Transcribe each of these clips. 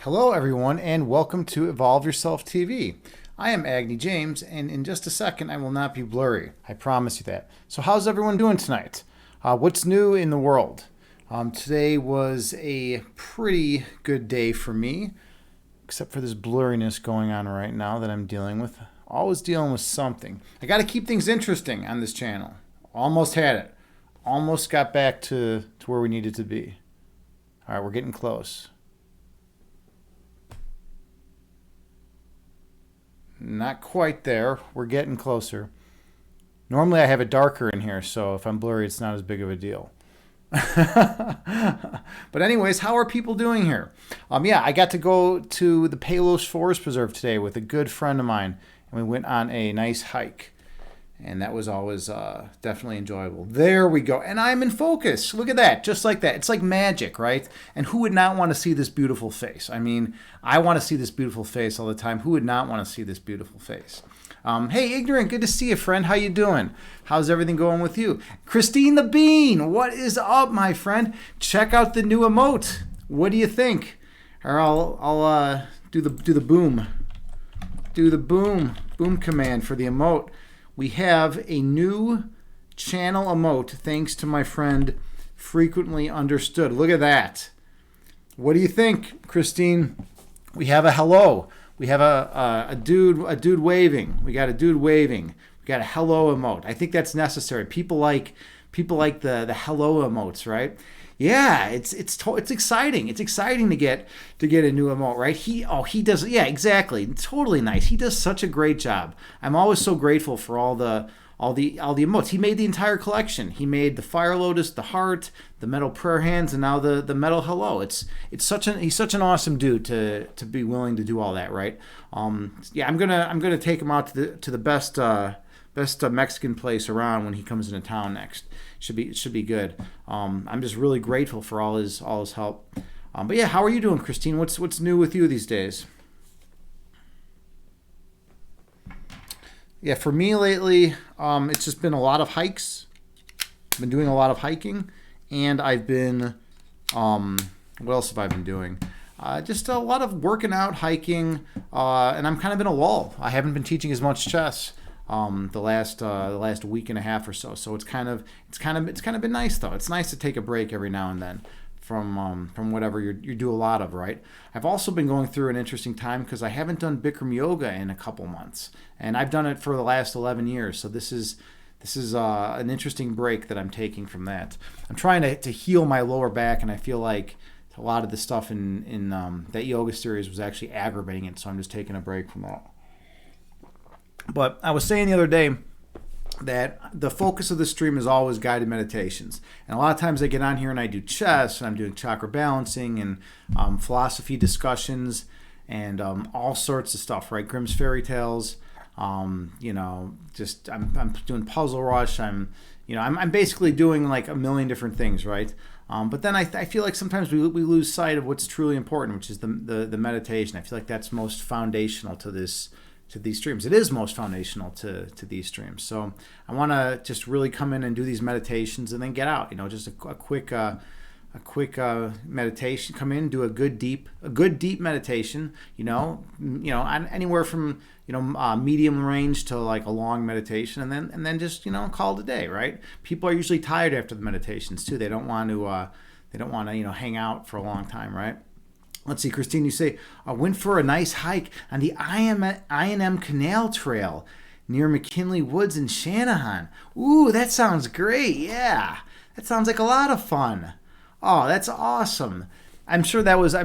Hello, everyone, and welcome to Evolve Yourself TV. I am Agni James, and in just a second, I will not be blurry. I promise you that. So, how's everyone doing tonight? What's new in the world? Today was a pretty good day for me, except for this blurriness going on right now that I'm dealing with. Always dealing with something. I got to keep things interesting on this channel. Almost had it. Almost got back to where we needed to be. All right, we're getting close. Not quite there. We're getting closer. Normally I have it darker in here, so if I'm blurry, it's not as big of a deal. But anyways, how are people doing here? Yeah, I got to go to the Palos Forest Preserve today with a good friend of mine, and we went on a nice hike. And that was always definitely enjoyable. There we go. And I'm in focus. Look at that. Just like that. It's like magic, right? And who would not want to see this beautiful face? I mean, I want to see this beautiful face all the time. Who would not want to see this beautiful face? Hey, Ignorant, good to see you, friend. How you doing? How's everything going with you? Christine the Bean, what is up, my friend? Check out the new emote. What do you think? Or I'll do the boom. Do the boom command for the emote. We have a new channel emote thanks to my friend Frequently Understood. Look at that. What do you think, Christine? We have a hello. We have a dude waving. We got a dude waving. We got a hello emote. I think that's necessary. People like the hello emotes, right? Yeah, it's exciting. It's exciting to get a new emote, right? He does, yeah, exactly. Totally nice. He does such a great job. I'm always so grateful for all the emotes. He made the entire collection. He made the fire lotus, the heart, the metal prayer hands, and now the metal hello. He's such an awesome dude to be willing to do all that, right? Yeah, I'm gonna take him out to the best Mexican place around when he comes into town next. Should be good. I'm just really grateful for all his help. But yeah, how are you doing, Christine? What's new with you these days? Yeah, for me lately, it's just been a lot of hikes. I've been doing a lot of hiking, and I've been what else have I been doing? Just a lot of working out, hiking, and I'm kind of in a lull. I haven't been teaching as much chess the last week and a half or so. So it's kind of been nice though. It's nice to take a break every now and then from whatever you do a lot of, right? I've also been going through an interesting time because I haven't done Bikram yoga in a couple months, and I've done it for the last 11 years. So this is an interesting break that I'm taking from that. I'm trying to heal my lower back, and I feel like a lot of the stuff in that yoga series was actually aggravating it. So I'm just taking a break from that. But I was saying the other day that the focus of the stream is always guided meditations. And a lot of times I get on here and I do chess, and I'm doing chakra balancing and philosophy discussions and all sorts of stuff, right? Grimm's fairy tales. I'm doing puzzle rush. I'm basically doing like a million different things, right? But then I feel like sometimes we lose sight of what's truly important, which is the meditation. I feel like that's most foundational to these streams. It is most foundational to these streams. So I want to just really come in and do these meditations and then get out. Just a quick meditation. Come in, do a good deep meditation. Anywhere from medium range to like a long meditation, and then just call it a day. Right? People are usually tired after the meditations too. They don't want to hang out for a long time. Right? Let's see, Christine, you say, I went for a nice hike on the I&M Canal Trail near McKinley Woods in Shanahan. Ooh, that sounds great. Yeah, that sounds like a lot of fun. Oh, that's awesome. I'm sure that was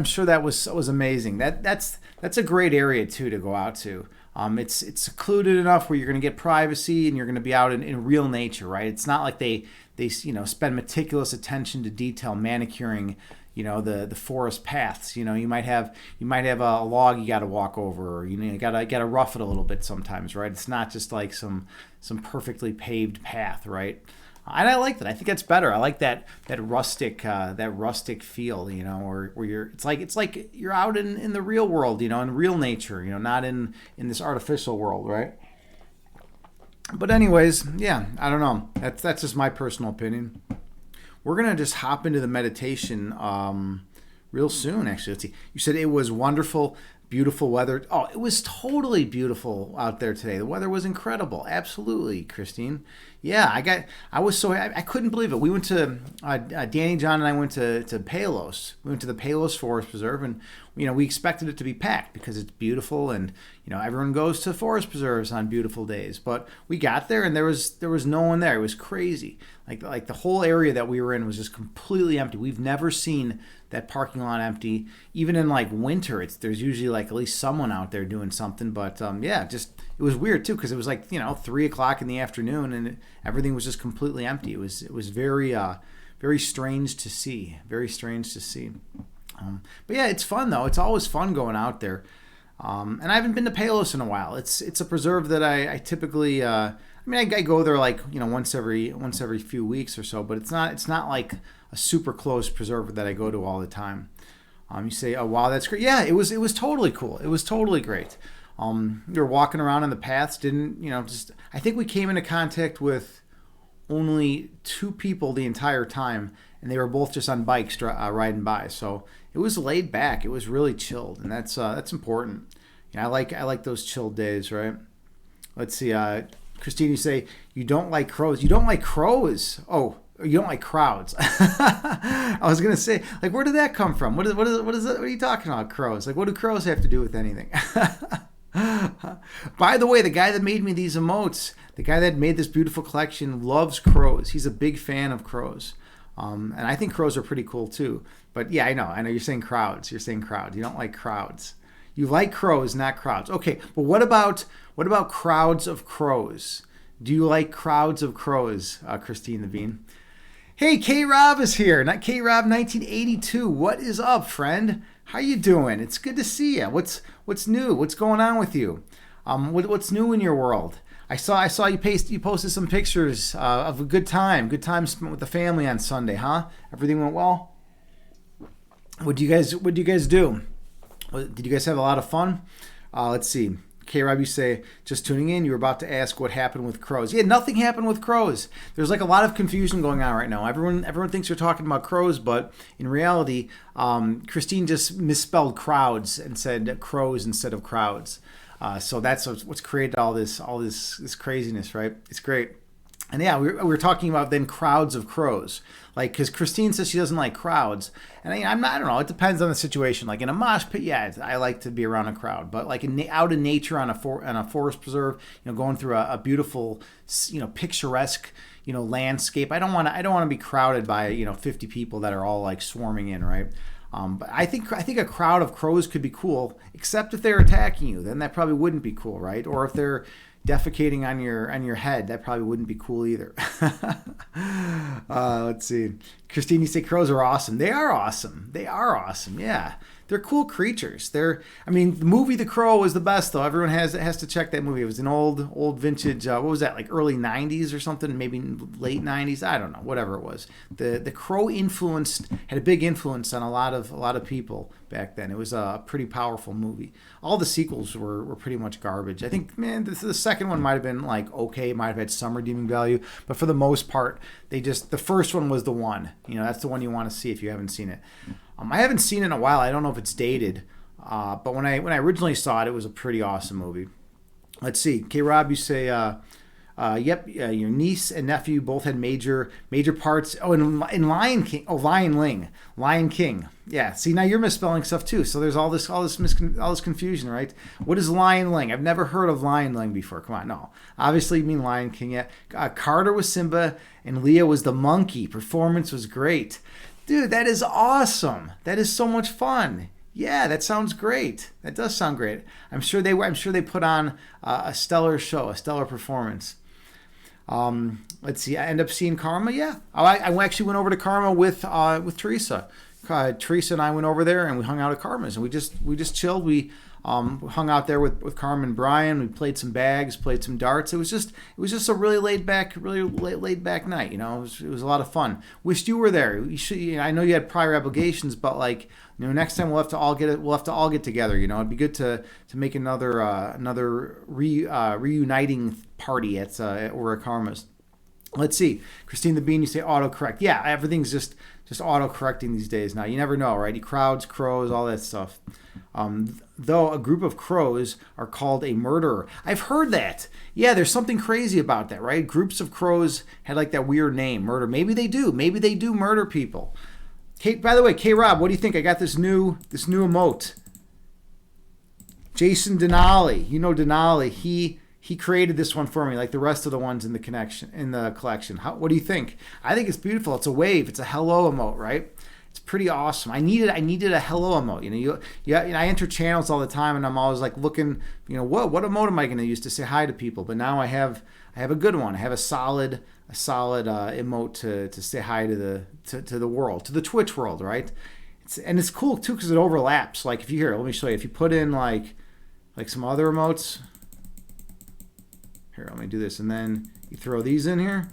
amazing. That's a great area too to go out to. It's secluded enough where you're going to get privacy and you're going to be out in real nature, right? It's not like they spend meticulous attention to detail manicuring the forest paths. You might have a log you got to walk over, or you got to rough it a little bit sometimes, right? It's not just like some perfectly paved path, right? And I like that. I think that's better. I like that rustic feel, where it's like you're out in the real world, in real nature, not in this artificial world, right? But anyways, yeah, I don't know. That's just my personal opinion. We're gonna just hop into the meditation real soon, actually. Let's see. You said it was wonderful, beautiful weather. Oh, it was totally beautiful out there today. The weather was incredible. Absolutely, Christine. Yeah, I was so, I couldn't believe it. We went to, Danny, John, and I went to Palos. We went to the Palos Forest Preserve, and, we expected it to be packed because it's beautiful, and, everyone goes to forest preserves on beautiful days. But we got there, and there was no one there. It was crazy. Like the whole area that we were in was just completely empty. We've never seen that parking lot empty. Even in like winter, there's usually like at least someone out there doing something. But yeah, just it was weird too because it was like 3 o'clock in the afternoon and everything was just completely empty. It was very very strange to see. Very strange to see. But yeah, it's fun though. It's always fun going out there. And I haven't been to Palos in a while. It's a preserve that I typically. I go there like once every few weeks or so, but it's not like a super close preserve that I go to all the time. You say, oh wow, that's great. Yeah, it was totally cool. It was totally great. We were walking around in the paths. I think we came into contact with only 2 people the entire time, and they were both just on bikes riding by. So it was laid back. It was really chilled, and that's important. I like those chilled days, right? Let's see. Christine, you say you don't like crows. You don't like crows. Oh, you don't like crowds. I was gonna say, like, where did that come from? What is that? What are you talking about, crows? Like, what do crows have to do with anything? By the way, the guy that made me these emotes, the guy that made this beautiful collection, loves crows. He's a big fan of crows. And I think crows are pretty cool too. But yeah, I know. You're saying crowds. You're saying crowds. You don't like crowds. You like crows, not crowds. Okay, but what about crowds of crows? Do you like crowds of crows, Christine the Bean? Hey, K-Rob is here. Not K-Rob 1982. What is up, friend? How you doing? It's good to see you. What's new? What's going on with you? What's new in your world? I saw you posted some pictures of a good time spent with the family on Sunday, huh? Everything went well? What do you guys do? Did you guys have a lot of fun? Let's see. K-Rob, you say, just tuning in, you were about to ask what happened with crows. Yeah, nothing happened with crows. There's like a lot of confusion going on right now. Everyone thinks you're talking about crows, but in reality, Christine just misspelled crowds and said crows instead of crowds. So that's what's created all this craziness, right? It's great. And yeah, we were talking about then crowds of crows. Like, because Christine says she doesn't like crowds. And I don't know, it depends on the situation. Like in a mosh pit, yeah, I like to be around a crowd. But like out in nature on a forest preserve, going through a beautiful, picturesque, landscape, I don't want to be crowded by, 50 people that are all like swarming in, right? But I think a crowd of crows could be cool, except if they're attacking you. Then that probably wouldn't be cool, right? Or if they're defecating on your head, that probably wouldn't be cool either. Let's see. Christine, you say crows are awesome. They are awesome. Yeah. They're cool creatures. The movie The Crow was the best, though. Everyone has to check that movie. It was an old vintage, what was that, like early 90s or something, maybe late 90s? I don't know, whatever it was. The Crow had a big influence on a lot of people back then. It was a pretty powerful movie. All the sequels were pretty much garbage. I think, the second one might have been like okay, might have had some redeeming value, but for the most part, the first one was the one. That's the one you want to see if you haven't seen it. I haven't seen it in a while. I don't know if it's dated, but when I originally saw it, it was a pretty awesome movie. Let's see. K-Rob, you say, yep, your niece and nephew both had major parts. Oh, in Lion King. Oh, Lion King. Yeah. See, now you're misspelling stuff too. So there's all this confusion, right? What is Lion Ling? I've never heard of Lion Ling before. Come on, no. Obviously, you mean Lion King. Yeah. Carter was Simba, and Leah was the monkey. Performance was great. Dude, that is awesome. That is so much fun. Yeah, that sounds great. That does sound great. I'm sure they put on a stellar show, a stellar performance. Let's see. I end up seeing Karma. Yeah, I actually went over to Karma with Teresa. Teresa and I went over there and we hung out at Karma's and we just chilled. We hung out there with Carmen and Brian. We played some bags, played some darts. It was just a really laid back night. It was a lot of fun. Wished you were there. You should. I know you had prior obligations, but like next time we'll have to all get together. It'd be good to make another reuniting party at Karma's. Let's see. Christine the Bean, you say autocorrect. Yeah, everything's just just auto-correcting these days now. You never know, right? Crowds, crows, all that stuff. Though a group of crows are called a murderer. I've heard that. Yeah, there's something crazy about that, right? Groups of crows had like that weird name, murder. Maybe they do. Maybe they do murder people. By the way, K-Rob, what do you think? I got this new emote. Jason Denali. You know Denali. He created this one for me, like the rest of the ones in the collection. What do you think? I think it's beautiful. It's a wave. It's a hello emote, right? It's pretty awesome. I needed a hello emote. I enter channels all the time, and I'm always like looking. What emote am I going to use to say hi to people? But now I have a good one. I have a solid emote to say hi to the world, to the Twitch world, right? It's cool too because it overlaps. Like if you hear, let me show you. If you put in like some other emotes. Here, let me do this, and then you throw these in here.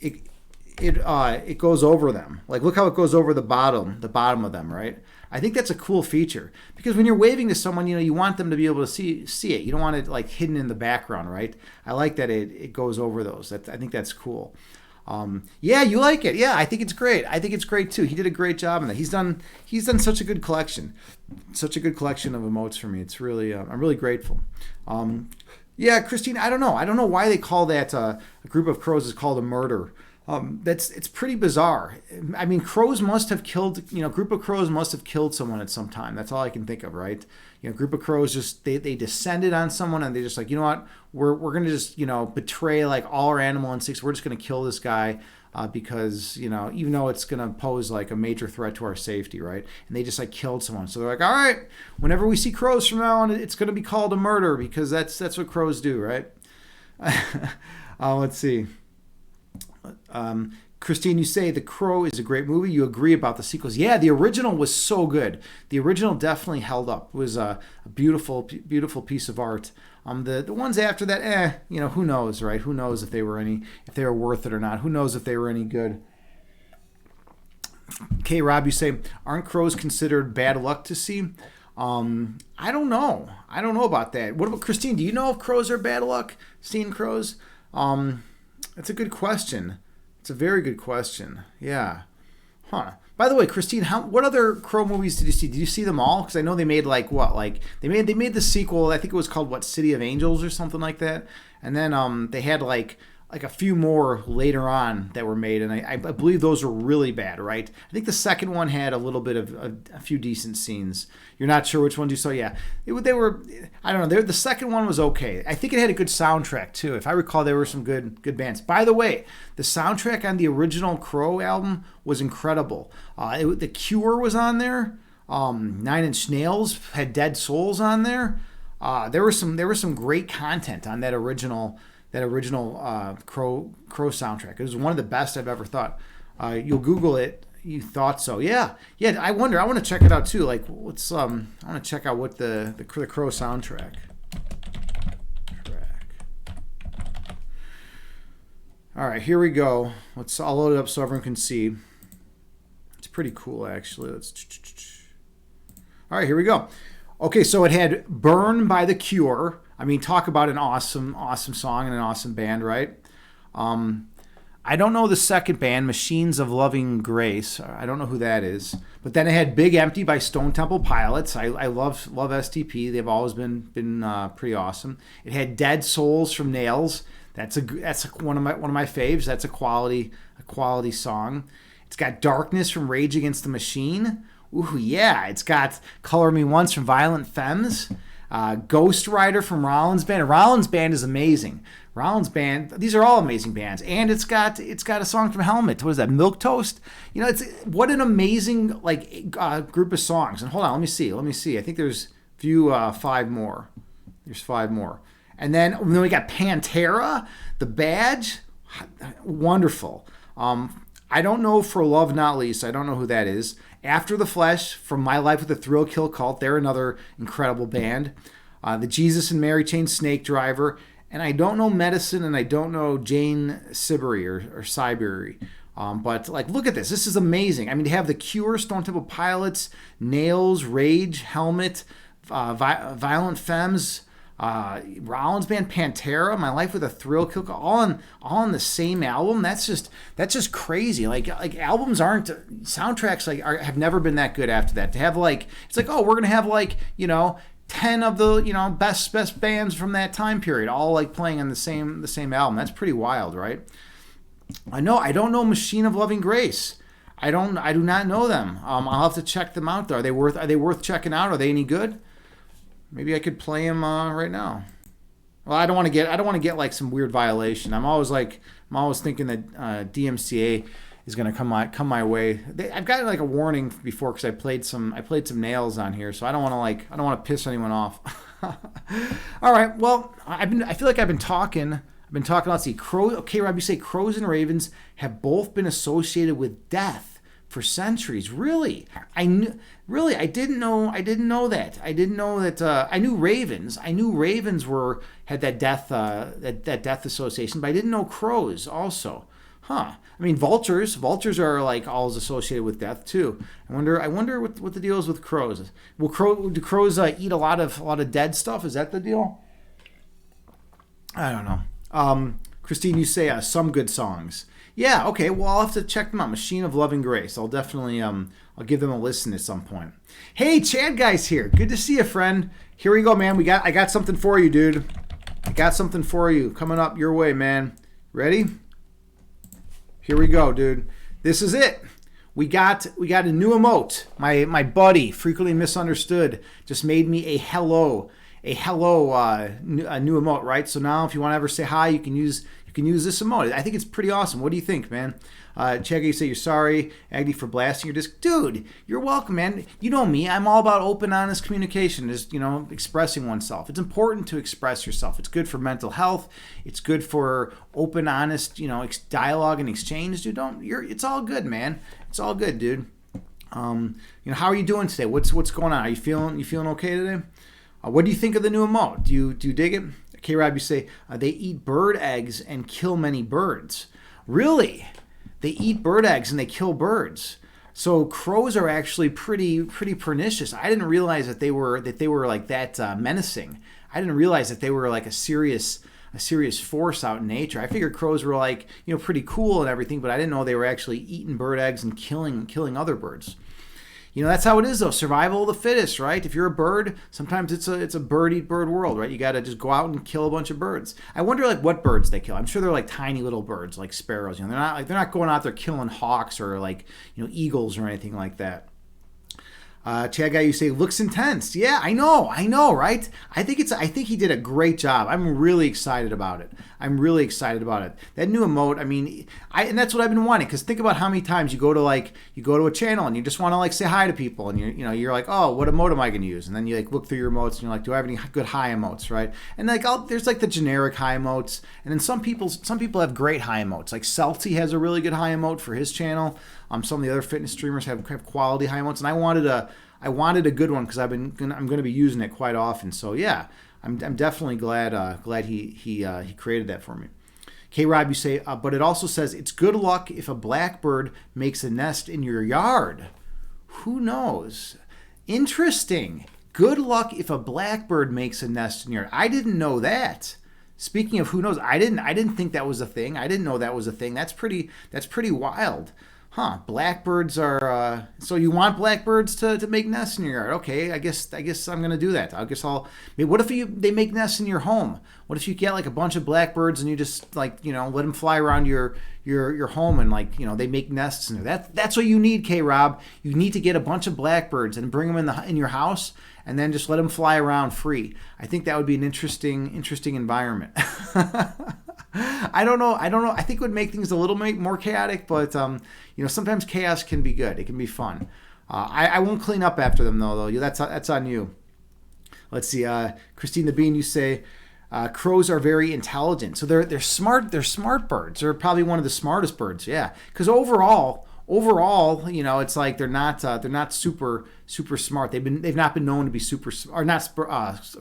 It goes over them. Like look how it goes over the bottom of them, right? I think that's a cool feature because when you're waving to someone, you want them to be able to see it. You don't want it like hidden in the background, right? I like that it goes over those. I think that's cool. Yeah, you like it. Yeah, I think it's great. I think it's great too. He did a great job in that. He's done such a good collection of emotes for me. It's really I'm really grateful. Yeah, Christine, I don't know why they call that a group of crows is called a murder. It's pretty bizarre. I mean, crows must have killed, group of crows must have killed someone at some time. That's all I can think of, right? Group of crows just, they descended on someone and they just like, you know what, we're going to just, betray like all our animal instincts. We're just going to kill this guy because, even though it's going to pose like a major threat to our safety, right? And they just like killed someone. So they're like, all right, whenever we see crows from now on, it's going to be called a murder because that's what crows do, right? Let's see. Christine, you say The Crow is a great movie. You agree about the sequels. Yeah, the original was so good. The original definitely held up. It was a beautiful, beautiful piece of art. The ones after that, who knows, right? Who knows if they were worth it or not? Who knows if they were any good? Okay, Rob, you say, aren't crows considered bad luck to see? I don't know. I don't know about that. What about Christine? Do you know if crows are bad luck? Seeing crows? That's a good question. It's a very good question. Yeah. Huh. By the way, Christine, what other Crow movies did you see? Did you see them all? Because I know they made they made the sequel. I think it was called City of Angels or something like that. And then they had like a few more later on that were made, and I believe those were really bad, right? I think the second one had a little bit of a few decent scenes. You're not sure which ones you saw? Yeah, they were. I don't know. The second one was okay. I think it had a good soundtrack too. If I recall, there were some good bands. By the way, the soundtrack on the original Crow album was incredible. The Cure was on there. 9 Inch Nails had Dead Souls on there. There was some great content on that original Crow soundtrack. It was one of the best I've ever thought. You'll Google it. You thought so? Yeah. I wonder. I want to check it out too. Like, what's I want to check out what the Crow soundtrack. All right, here we go. I'll load it up so everyone can see. It's pretty cool, actually. All right, here we go. Okay, so it had "Burn" by The Cure. I mean, talk about an awesome song and an awesome band, right? I don't know the second band, Machines of Loving Grace. I don't know who that is. But then it had Big Empty by Stone Temple Pilots. I love STP. They've always been pretty awesome. It had Dead Souls from Nails. That's one of my faves. That's a quality song. It's got Darkness from Rage Against the Machine. Ooh, yeah. It's got Color Me Once from Violent Femmes. Ghost Rider from Rollins Band. Rollins Band is amazing. Rollins Band, these are all amazing bands. And it's got a song from Helmet. What is that? Milk Toast? What an amazing group of songs. And hold on, let me see. I think there's 5 more. There's 5 more. And then we got Pantera, The Badge. Wonderful. I don't know For Love Not Least. I don't know who that is. After the Flesh from My Life with the Thrill Kill Cult. They're another incredible band. The Jesus and Mary Chain Snake Driver. And I don't know Medicine, and I don't know Jane Siberry or Siberry. But look at this. This is amazing. I mean, to have The Cure, Stone Temple Pilots, Nails, Rage, Helmet, Violent Femmes, Rollins band, Pantera, My Life with a Thrill Kill, all on the same album. That's just crazy. Like albums aren't soundtracks have never been that good after that. To have like it's like, oh, we're gonna have like 10 of the best bands from that time period all like playing on the same album. That's pretty wild, right? I don't know Machine of Loving Grace. I do not know them. I'll have to check them out though. Are they worth checking out? Are they any good? Maybe I could play them right now. Well, I don't want to get like some weird violation. I'm always thinking that DMCA is going to come my way. I've gotten like a warning before because I played some nails on here, so I don't want to piss anyone off. All right. Well, I feel like I've been talking. Let's see. Okay, Rob, you say crows and ravens have both been associated with death for centuries. Really? I didn't know that. I didn't know that. I knew ravens. Had that death association, but I didn't know crows also. Huh. I mean, vultures are like always associated with death too. I wonder what the deal is with crows. Do crows eat a lot of dead stuff? Is that the deal? I don't know. Christine, you say some good songs. Yeah, okay. Well, I'll have to check them out. Machine of Loving Grace. I'll definitely I'll give them a listen at some point. Hey, Chad guys here. Good to see you, friend. Here we go, man. I got something for you, dude. I got something for you coming up your way, man. Ready? Here we go, dude. This is it. We got a new emote. My buddy, Frequently Misunderstood, just made me a new emote, right? So now if you want to ever say hi, you can use this emote. I think it's pretty awesome. What do you think, man? Chaggy, you say you're sorry, Agni, for blasting your disc. Dude, you're welcome, man. You know me. I'm all about open, honest communication, just, expressing oneself. It's important to express yourself. It's good for mental health. It's good for open, honest, dialogue and exchange, dude. It's all good, man. It's all good, dude. How are you doing today? What's going on? Are you feeling okay today? What do you think of the new emote? Do you dig it? Okay, Rob, you say they eat bird eggs and kill many birds. Really? They eat bird eggs and they kill birds. So crows are actually pretty pernicious. I didn't realize that they were like that menacing. I didn't realize that they were like a serious force out in nature. I figured crows were like pretty cool and everything, but I didn't know they were actually eating bird eggs and killing other birds. That's how it is, though. Survival of the fittest, right? If you're a bird, sometimes it's a bird eat bird world, right? You got to just go out and kill a bunch of birds. I wonder like what birds they kill. I'm sure they're like tiny little birds, like sparrows. They're not going out there killing hawks or like eagles or anything like that. Chad guy, you say looks intense. Yeah, I know, right? I think he did a great job. I'm really excited about it. That new emote. I mean, and that's what I've been wanting. Because think about how many times you go to a channel and you just want to like say hi to people, and you're like, oh, what emote am I going to use? And then you like look through your emotes and you're like, do I have any good hi emotes, right? And like there's like the generic hi emotes, and then some people have great hi emotes. Like Celty has a really good hi emote for his channel. Some of the other fitness streamers have quality hi emotes, and I wanted a good one because I'm going to be using it quite often. So yeah, I'm definitely glad he created that for me. Okay, Rob, you say, but it also says it's good luck if a blackbird makes a nest in your yard. Who knows? Interesting. Good luck if a blackbird makes a nest in your yard. I didn't know that. Speaking of who knows, I didn't think that was a thing. I didn't know that was a thing. That's pretty wild. Huh, blackbirds are, so you want blackbirds to make nests in your yard. Okay, I guess I'm going to do that. What if they make nests in your home? What if you get like a bunch of blackbirds and you just like, let them fly around your home and like, they make nests in there. That's what you need, K-Rob. You need to get a bunch of blackbirds and bring them in your house and then just let them fly around free. I think that would be an interesting environment. I don't know. I think it would make things a little more chaotic, but sometimes chaos can be good. It can be fun. I won't clean up after them though. That's on you. Let's see. Christine the Bean, you say crows are very intelligent. So they're smart. They're smart birds. They're probably one of the smartest birds. Yeah. Because overall, it's like they're not super smart. They've not been known to be super, or not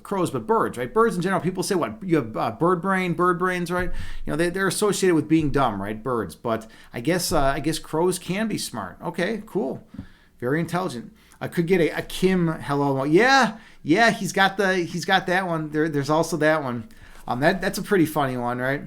crows, but birds, right? Birds in general. People say what you have bird brains, right? They're associated with being dumb, right? Birds, but I guess crows can be smart. Okay, cool, very intelligent. I could get a Kim hello. Yeah, Yeah, he's got that one. There's also that one. That's a pretty funny one, right?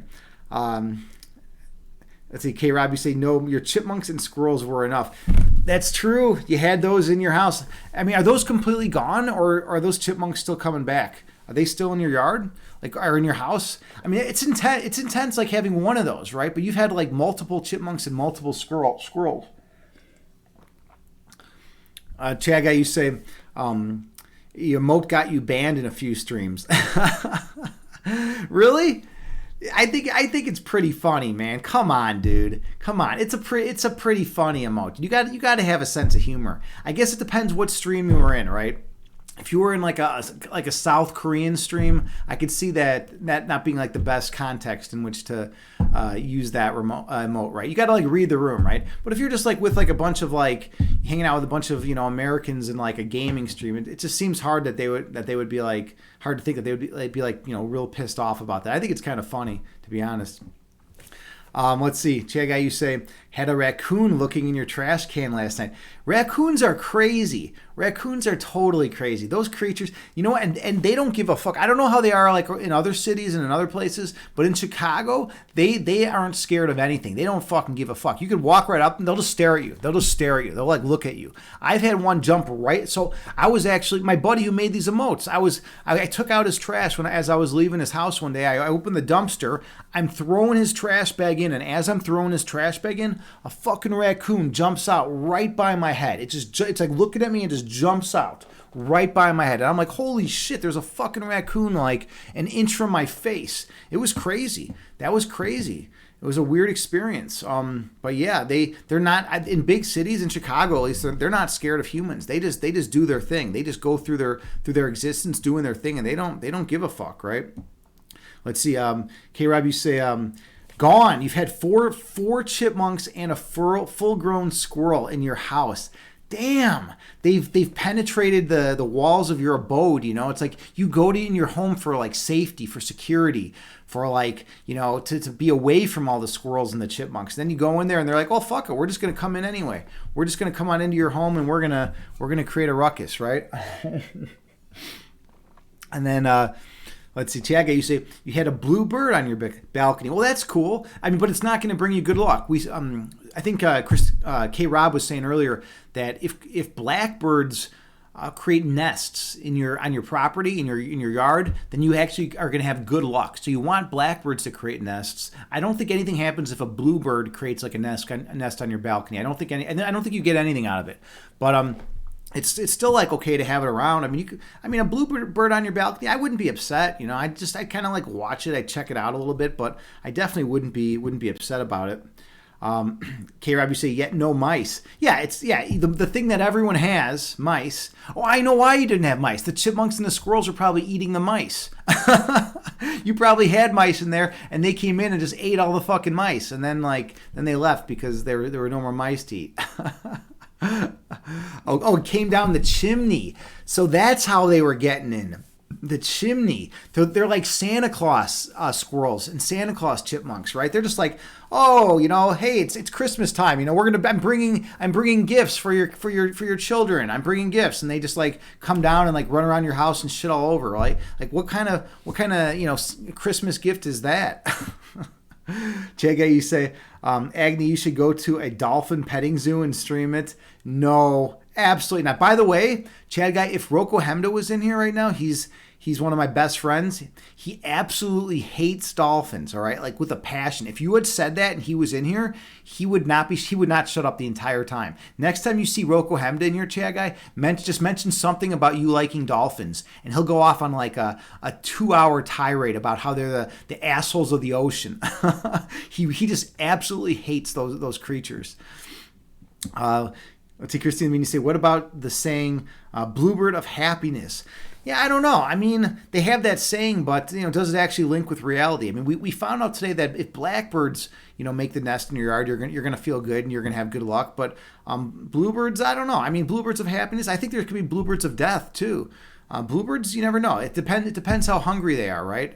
Let's see, K. Rob, you say no, your chipmunks and squirrels were enough. That's true. You had those in your house. I mean, are those completely gone, or are those chipmunks still coming back? Are they still in your yard? Like, are in your house? I mean, it's intense. It's intense, like having one of those, right? But you've had like multiple chipmunks and multiple squirrels. Chad guy, you say, Emote got you banned in a few streams. Really? I think it's pretty funny, man. Come on, dude. Come on. It's a pretty funny emote. You got to have a sense of humor. I guess it depends what stream you were in, right? If you were in like a South Korean stream, I could see that not being like the best context in which to use that emote, right? You got to like read the room, right? But if you're just like with like a bunch of like hanging out with a bunch of Americans in like a gaming stream, it just seems hard that they would be like hard to think that they would be like real pissed off about that. I think it's kind of funny, to be honest. Let's see. Chad guy, you say, had a raccoon looking in your trash can last night. Raccoons are crazy. Raccoons are totally crazy. Those creatures, and they don't give a fuck. I don't know how they are like in other cities and in other places, but in Chicago, they aren't scared of anything. They don't fucking give a fuck. You could walk right up and they'll just stare at you. They'll like look at you. I've had one jump right. So I was actually, my buddy who made these emotes, I took out his trash as I was leaving his house one day. I opened the dumpster. I'm throwing his trash bag in, and as I'm throwing his trash bag in, a fucking raccoon jumps out right by my head. It's like looking at me and just jumps out right by my head. And I'm like, holy shit, there's a fucking raccoon like an inch from my face. It was crazy. That was crazy. It was a weird experience. But yeah, they're not in big cities in Chicago. At least they're not scared of humans. They just do their thing. They just go through their existence doing their thing, and they don't give a fuck, right? Let's see. K. Rob, you say gone. You've had four chipmunks and a full-grown squirrel in your house. Damn, they've penetrated the walls of your abode. It's like you go in your home for like safety, for security, for like to be away from all the squirrels and the chipmunks. Then you go in there and they're like, oh fuck it, we're just gonna come in anyway. We're just gonna come on into your home and we're gonna create a ruckus, right? And then let's see, Tiago, you say you had a blue bird on your balcony. Well, that's cool. I mean, but it's not going to bring you good luck. I think K. Rob was saying earlier that if blackbirds create nests on your property in your yard, then you actually are going to have good luck. So you want blackbirds to create nests. I don't think anything happens if a bluebird creates like a nest on your balcony. I don't think you get anything out of it. But it's still like okay to have it around. I mean, a bluebird on your balcony, I wouldn't be upset. I kind of like watch it, I check it out a little bit, but I definitely wouldn't be upset about it. K. Rob, you say yet no mice. Yeah, the thing that everyone has, mice. Oh, I know why you didn't have mice. The chipmunks and the squirrels are probably eating the mice. You probably had mice in there, and they came in and just ate all the fucking mice, and then they left because there were no more mice to eat. Oh, it came down the chimney. So that's how they were getting in. The chimney. They're like Santa Claus squirrels and Santa Claus chipmunks, right? They're just like, oh, hey, it's Christmas time. I'm bringing gifts for your children. I'm bringing gifts, and they just like come down and like run around your house and shit all over, right? Like what kind of Christmas gift is that? Chega, you say, Agni, you should go to a dolphin petting zoo and stream it. No, absolutely not. By the way, Chad guy, if Rocco Hemda was in here right now, he's one of my best friends. He absolutely hates dolphins, all right? Like with a passion. If you had said that and he was in here, he would not shut up the entire time. Next time you see Rocco Hemda in here, Chad guy, just mention something about you liking dolphins, and he'll go off on like a 2-hour tirade about how they're the assholes of the ocean. He just absolutely hates those creatures. Let's see, Christine, when you say, what about the saying, bluebird of happiness? Yeah, I don't know. I mean, they have that saying, but, does it actually link with reality? I mean, we found out today that if blackbirds, make the nest in your yard, you're going to feel good and you're going to have good luck. But bluebirds, I don't know. I mean, bluebirds of happiness, I think there could be bluebirds of death, too. Bluebirds, you never know. It depends how hungry they are, right?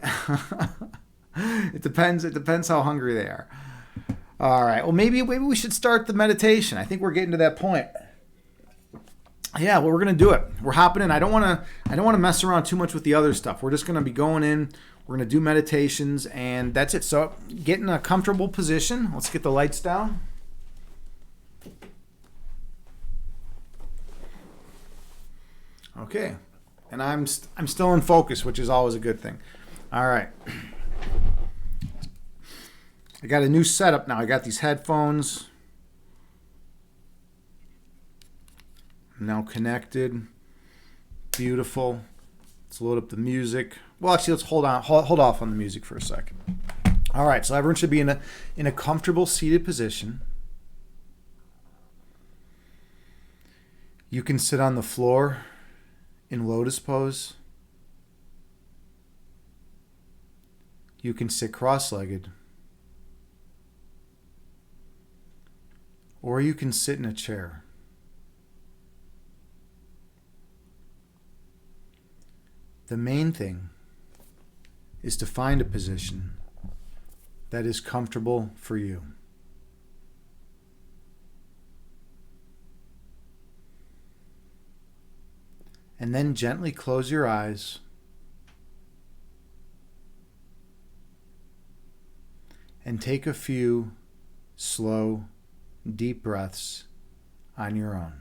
It depends how hungry they are. All right. Well, maybe we should start the meditation. I think we're getting to that point. yeah, well, we're gonna do it. We're hopping in. I don't wanna mess around too much with the other stuff. We're just gonna be going in. We're gonna do meditations, and that's it. So get in a comfortable position. Let's get the lights down. Okay, and I'm still in focus, which is always a good thing. All right, I got a new setup now. I got these headphones. I'm now connected. Beautiful. Let's load up the music. Well, actually, let's hold off on the music for a second. All right, so everyone should be in a comfortable seated position. You can sit on the floor in lotus pose. You can sit cross-legged. Or you can sit in a chair. The main thing is to find a position that is comfortable for you. And then gently close your eyes and take a few slow, deep breaths on your own.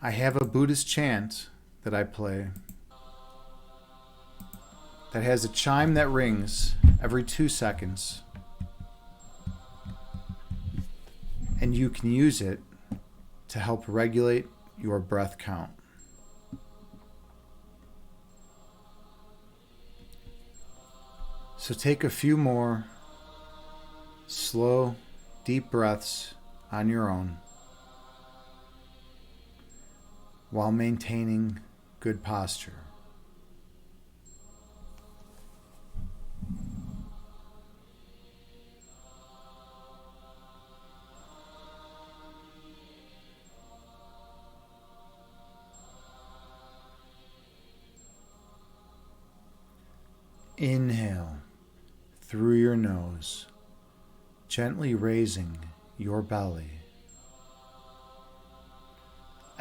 I have a Buddhist chant that I play that has a chime that rings every 2 seconds. And you can use it to help regulate your breath count. So take a few more slow, deep breaths on your own while maintaining good posture. Inhale through your nose, gently raising your belly.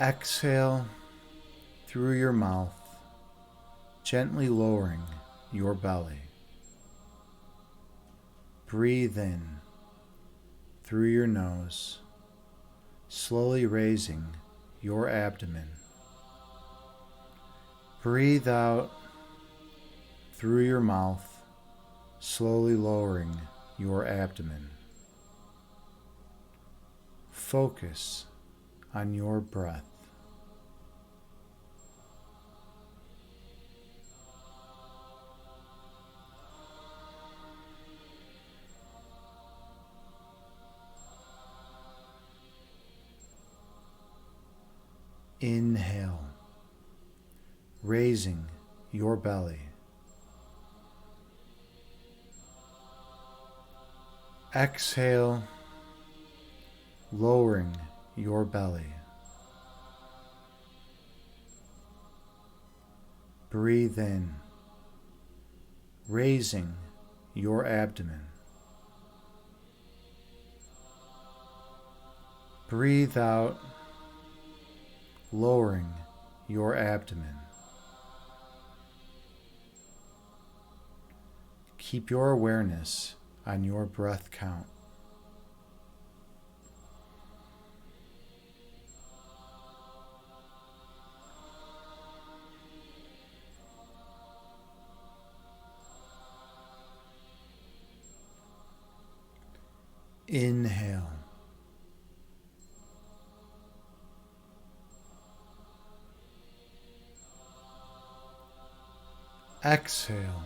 Exhale through your mouth, gently lowering your belly. Breathe in through your nose, slowly raising your abdomen. Breathe out through your mouth, slowly lowering your abdomen. Focus on your breath. Inhale, raising your belly. Exhale, lowering your belly. Breathe in, raising your abdomen. Breathe out, lowering your abdomen. Keep your awareness on your breath count. Inhale. Exhale.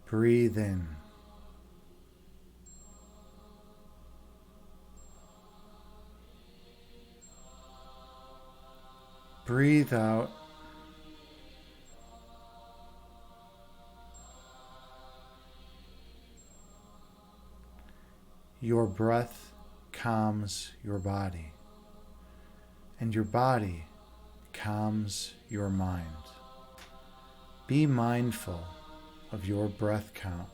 Breathe in. Breathe out. Your breath calms your body, and your body calms your mind. Be mindful of your breath count.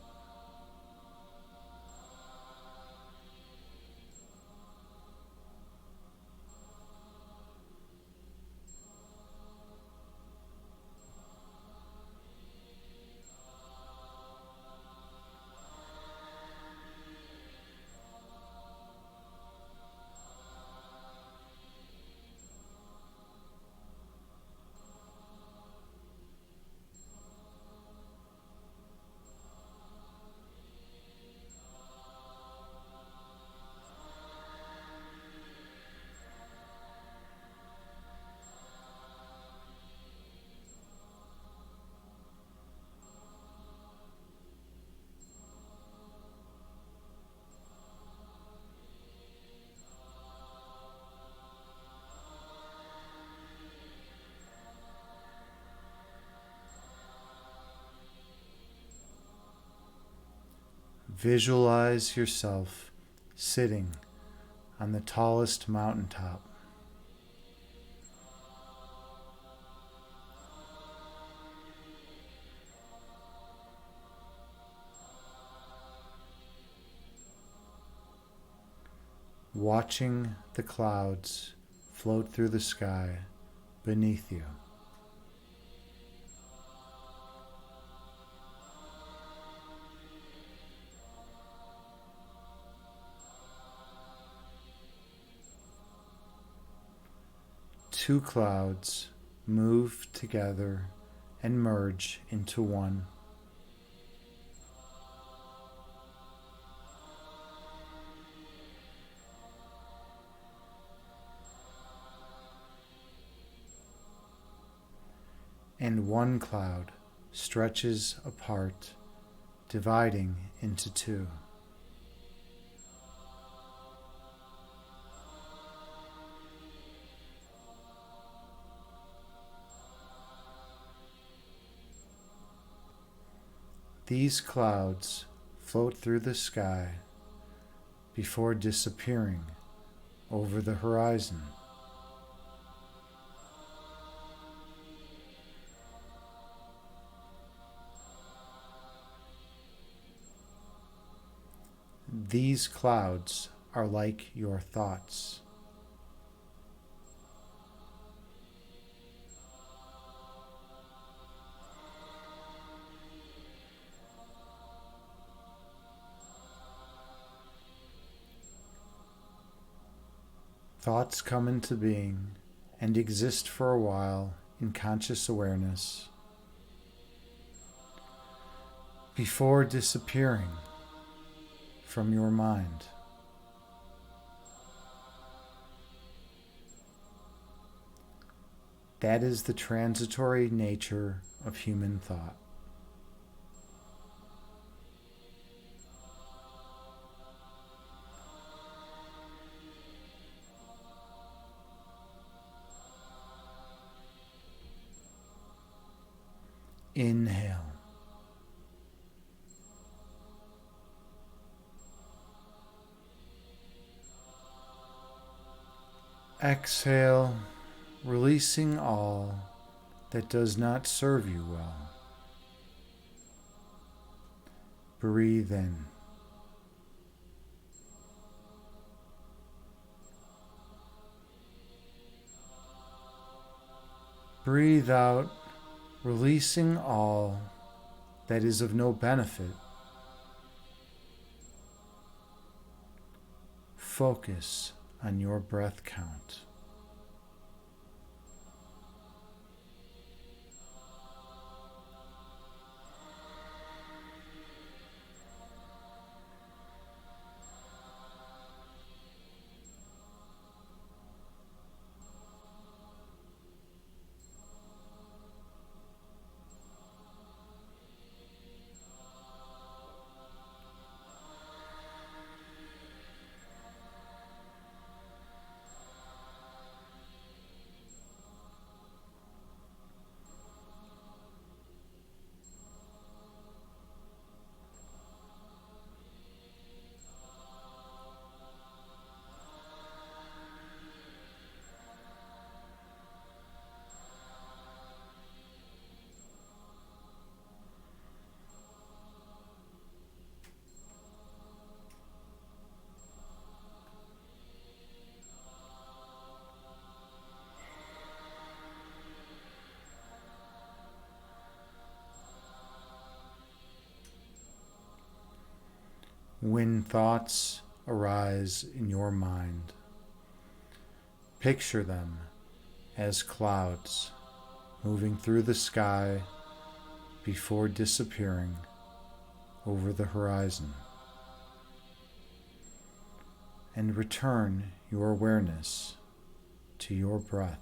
Visualize yourself sitting on the tallest mountaintop. Watching the clouds float through the sky beneath you. Two clouds move together and merge into one. And one cloud stretches apart, dividing into two. These clouds float through the sky before disappearing over the horizon. These clouds are like your thoughts. Thoughts come into being and exist for a while in conscious awareness before disappearing from your mind. That is the transitory nature of human thought. Inhale. Exhale, releasing all that does not serve you well. Breathe in. Breathe out, releasing all that is of no benefit. Focus on your breath count. When thoughts arise in your mind, picture them as clouds moving through the sky before disappearing over the horizon, and return your awareness to your breath.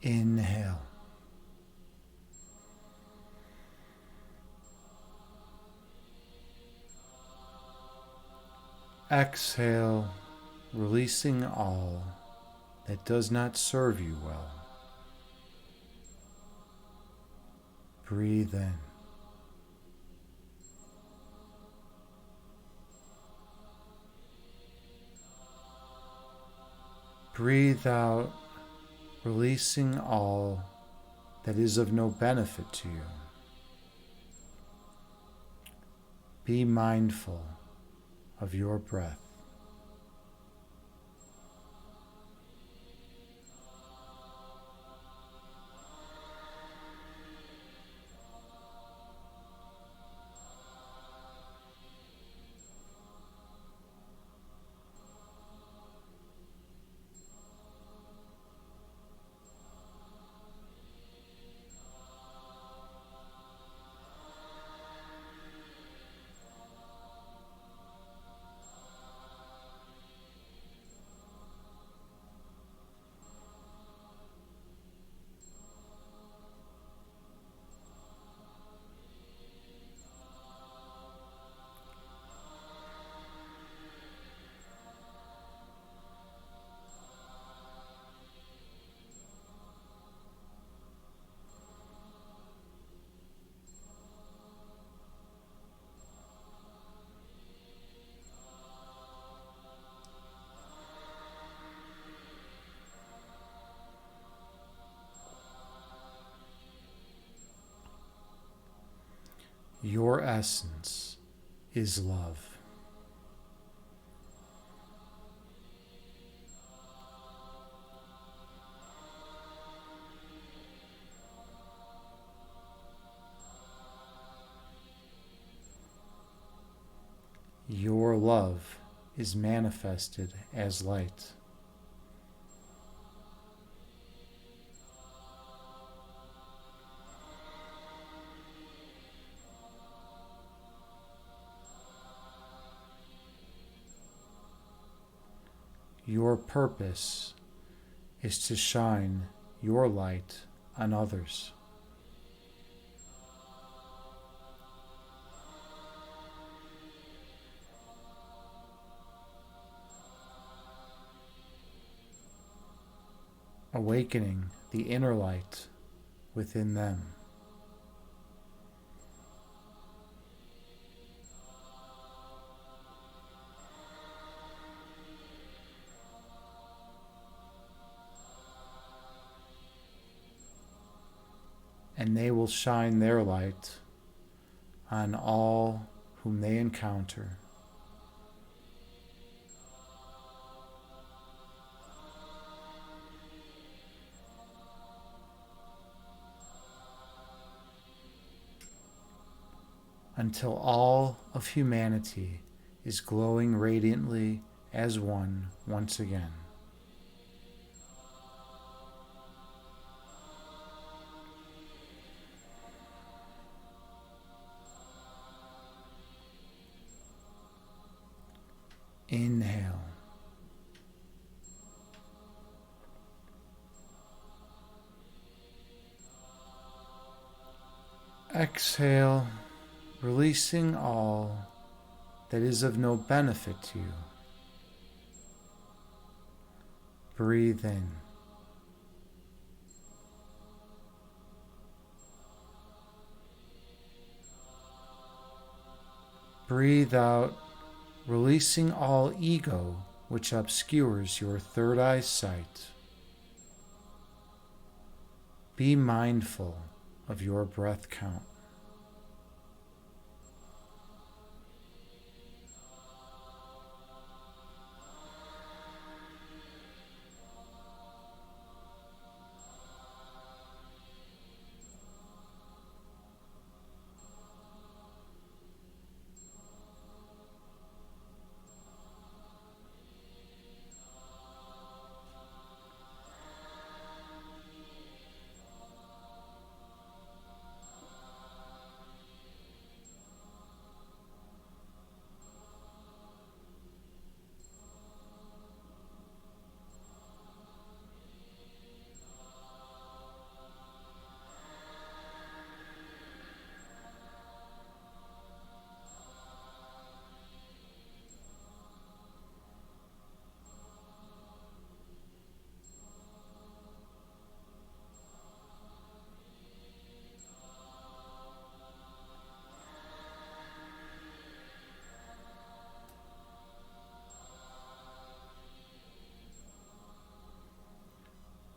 Inhale. Exhale, releasing all that does not serve you well. Breathe in. Breathe out, releasing all that is of no benefit to you. Be mindful of your breath. Your essence is love. Your love is manifested as light. Your purpose is to shine your light on others. awakening the inner light within them. And they will shine their light on all whom they encounter. Until all of humanity is glowing radiantly as one once again. Inhale. Exhale, releasing all that is of no benefit to you. Breathe in. Breathe out, releasing all ego which obscures your third eye sight. Be mindful of your breath count.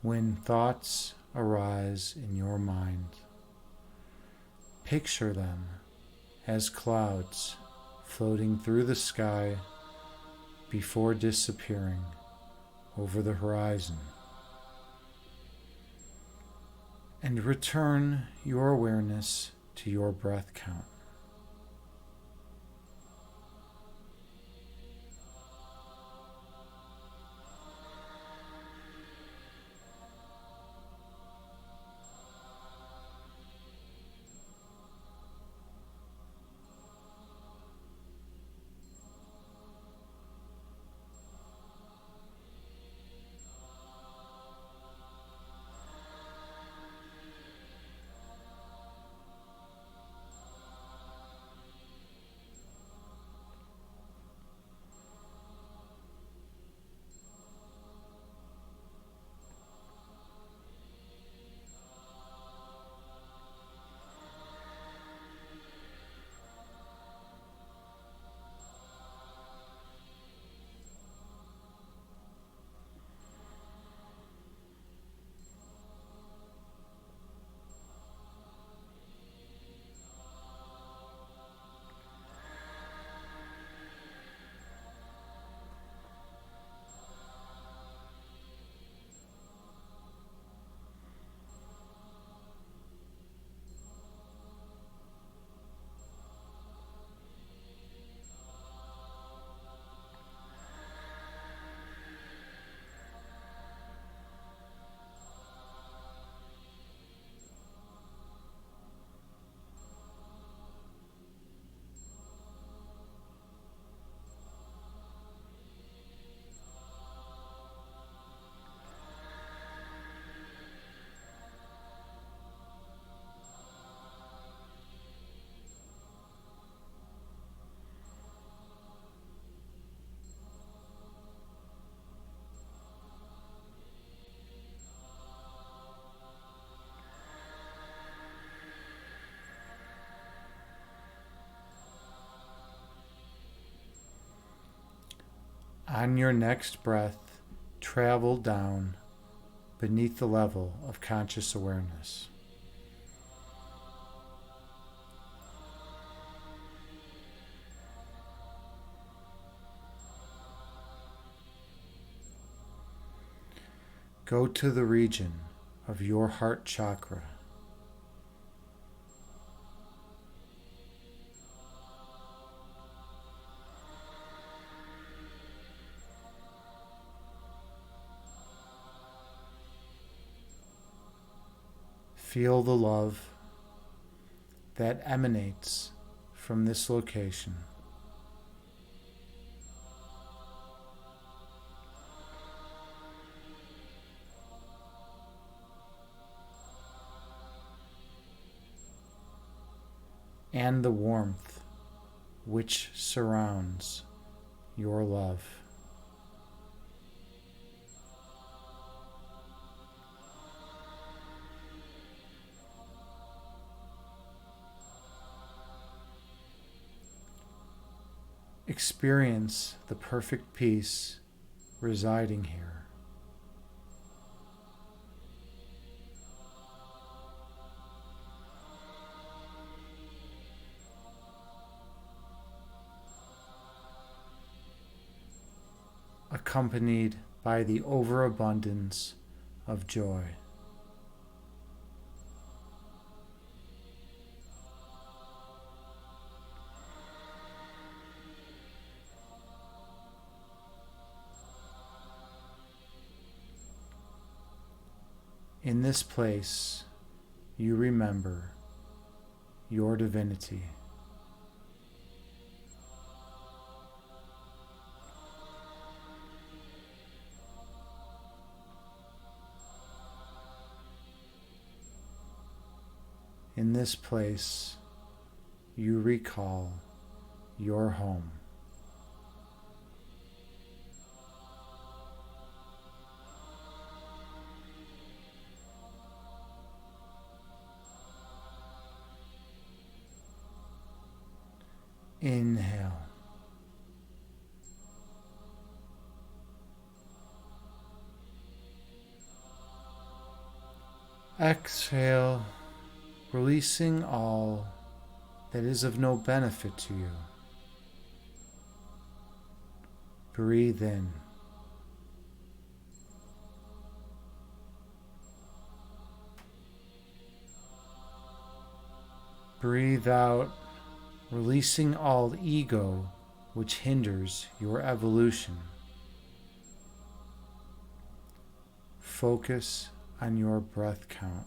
When thoughts arise in your mind, picture them as clouds floating through the sky before disappearing over the horizon. And return your awareness to your breath count. On your next breath, travel down beneath the level of conscious awareness. Go to the region of your heart chakra. Feel the love that emanates from this location. And the warmth which surrounds your love. Experience the perfect peace residing here. Accompanied by the overabundance of joy. In this place, you remember your divinity. In this place, you recall your home. Inhale. Exhale, releasing all that is of no benefit to you. Breathe in. Breathe out, releasing all ego which hinders your evolution. Focus on your breath count.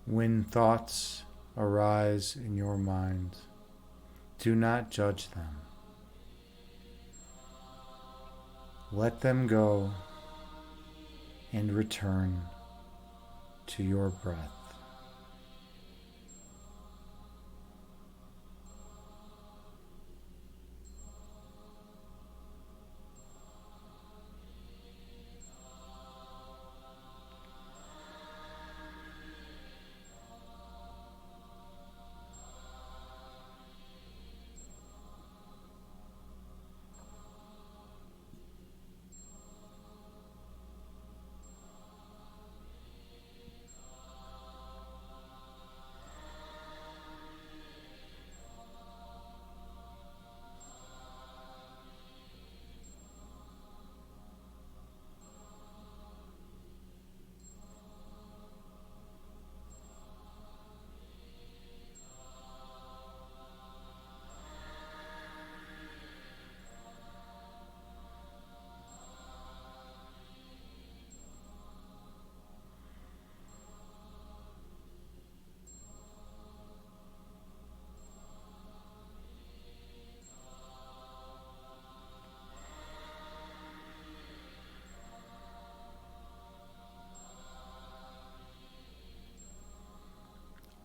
When thoughts arise in your mind, do not judge them. Let them go and return to your breath.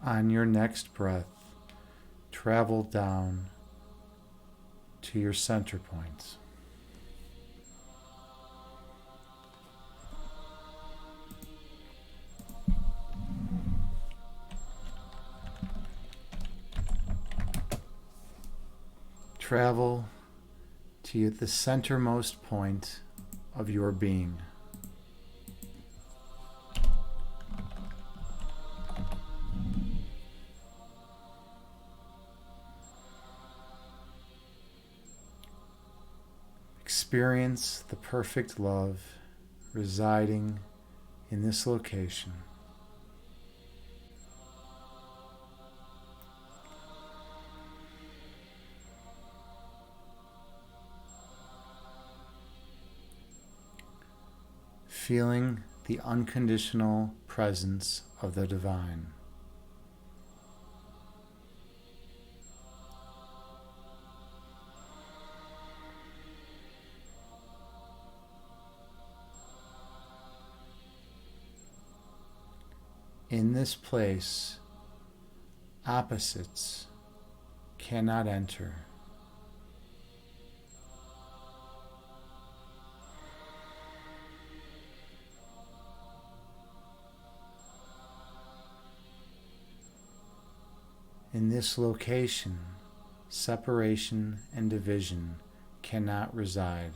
On your next breath, travel down to your center point. Travel to the centermost point of your being. Experience the perfect love residing in this location. Feeling the unconditional presence of the divine. In this place, opposites cannot enter. In this location, separation and division cannot reside.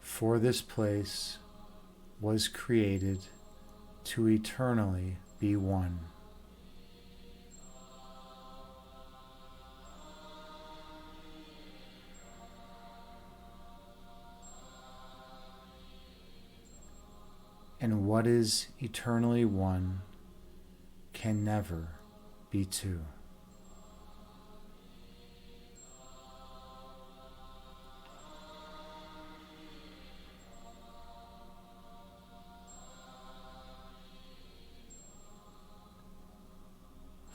For this place was created to eternally be one. And what is eternally one can never be two.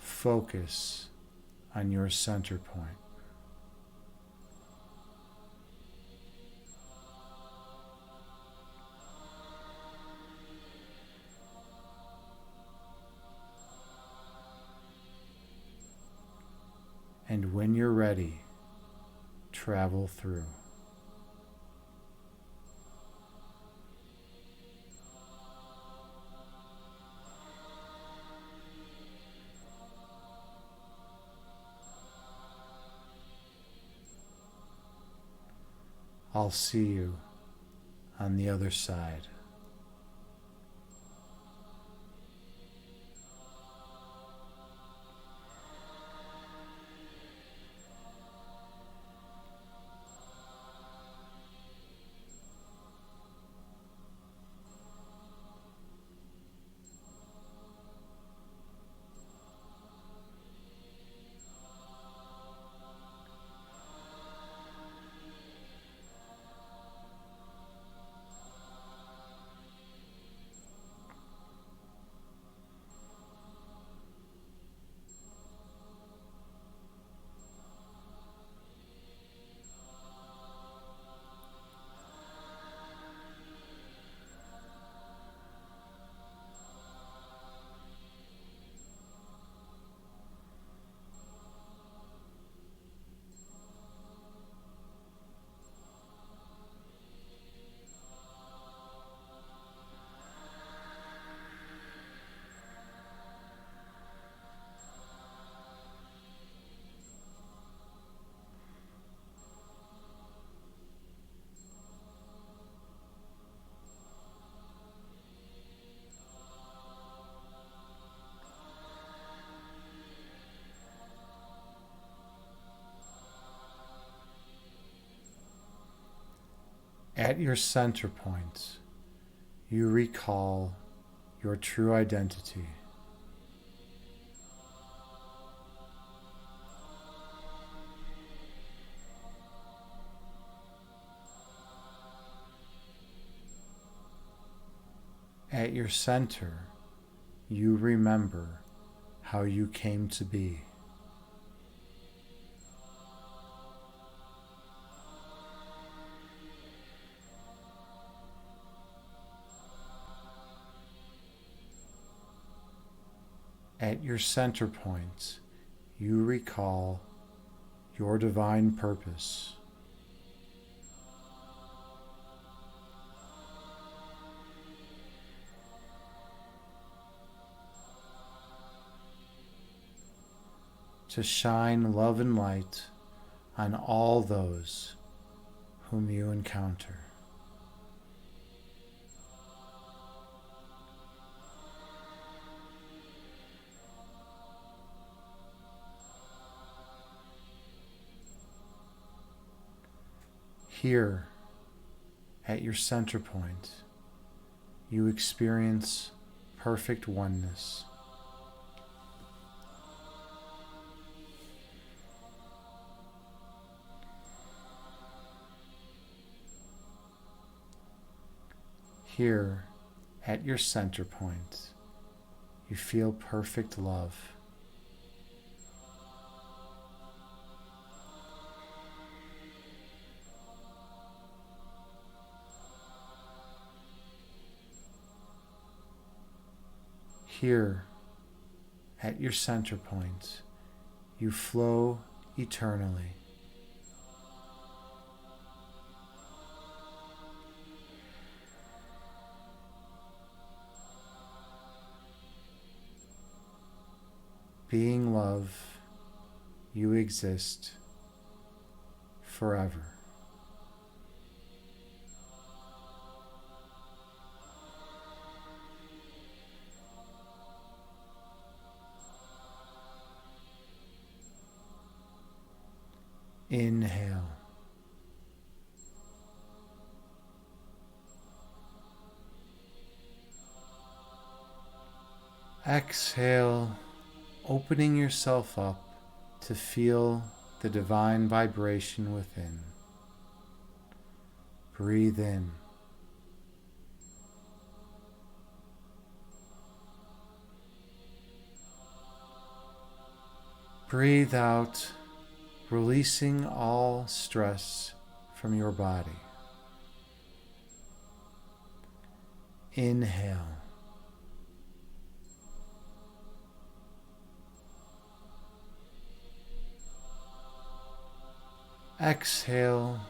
Focus on your center point. And when you're ready, travel through. I'll see you on the other side. At your center point, you recall your true identity. At your center, you remember how you came to be. at your center point, you recall your divine purpose. To shine love and light on all those whom you encounter. Here, at your center point, you experience perfect oneness. Here, at your center point, you feel perfect love. Here, at your center point, you flow eternally. Being love, you exist forever. Inhale. Exhale, opening yourself up to feel the divine vibration within. Breathe in. Breathe out, releasing all stress from your body. Inhale. Exhale,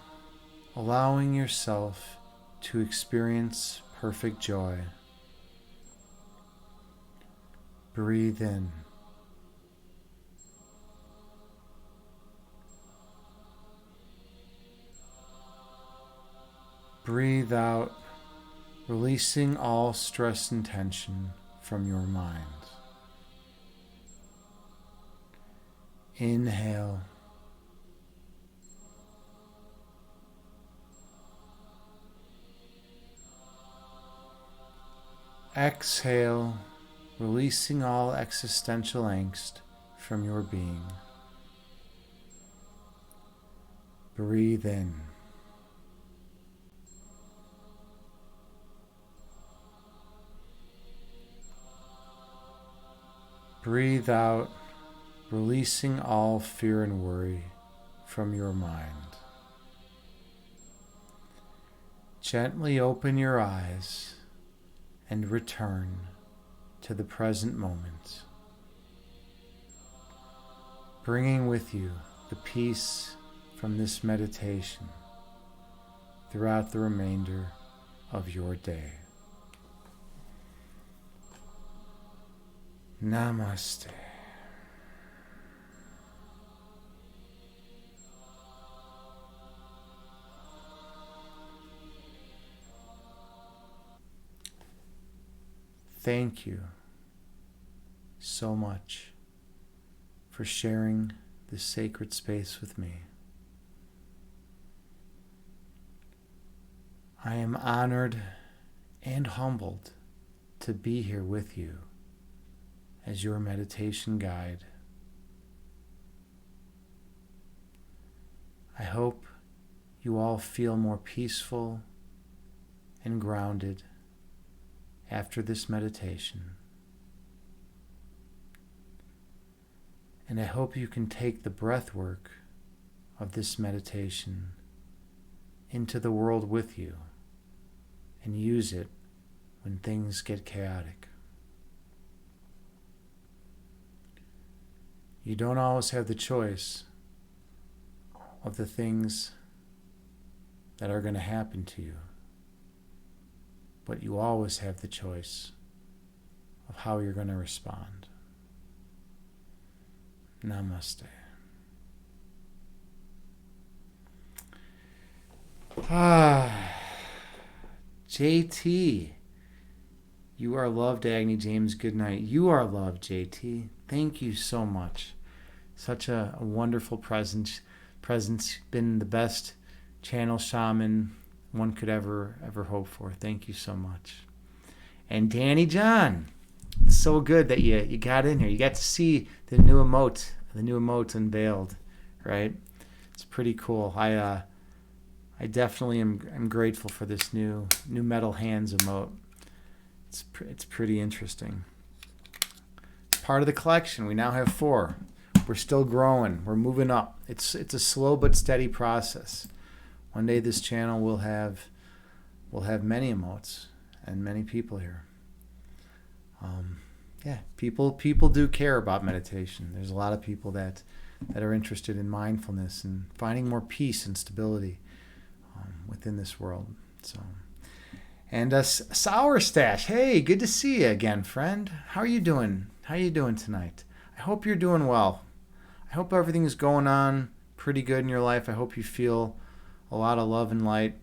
allowing yourself to experience perfect joy. Breathe in. Breathe out, releasing all stress and tension from your mind. Inhale. Exhale, releasing all existential angst from your being. Breathe in. Breathe out, releasing all fear and worry from your mind. Gently open your eyes and return to the present moment, bringing with you the peace from this meditation throughout the remainder of your day. Namaste. Thank you so much for sharing this sacred space with me. I am honored and humbled to be here with you as your meditation guide. I hope you all feel more peaceful and grounded after this meditation. And I hope you can take the breath work of this meditation into the world with you and use it when things get chaotic. You don't always have the choice of the things that are going to happen to you, but you always have the choice of how you're going to respond. Namaste. JT, you are loved, Agni. James, good night. You are loved, JT. Thank you so much. Such a wonderful presence. Been the best channel shaman one could ever hope for. Thank you so much. And Danny John, it's so good that you got in here. You got to see the new emote unveiled, right? It's pretty cool. I definitely am grateful for this new metal hands emote. It's pretty interesting. It's part of the collection. We now have 4. We're still growing. We're moving up. It's a slow but steady process. One day this channel will have many emotes and many people here. People do care about meditation. There's a lot of people that are interested in mindfulness and finding more peace and stability within this world. So, and Sour Stash, hey, good to see you again, friend. How are you doing? How are you doing tonight? I hope you're doing well. I hope everything's going on pretty good in your life. I hope you feel a lot of love and light.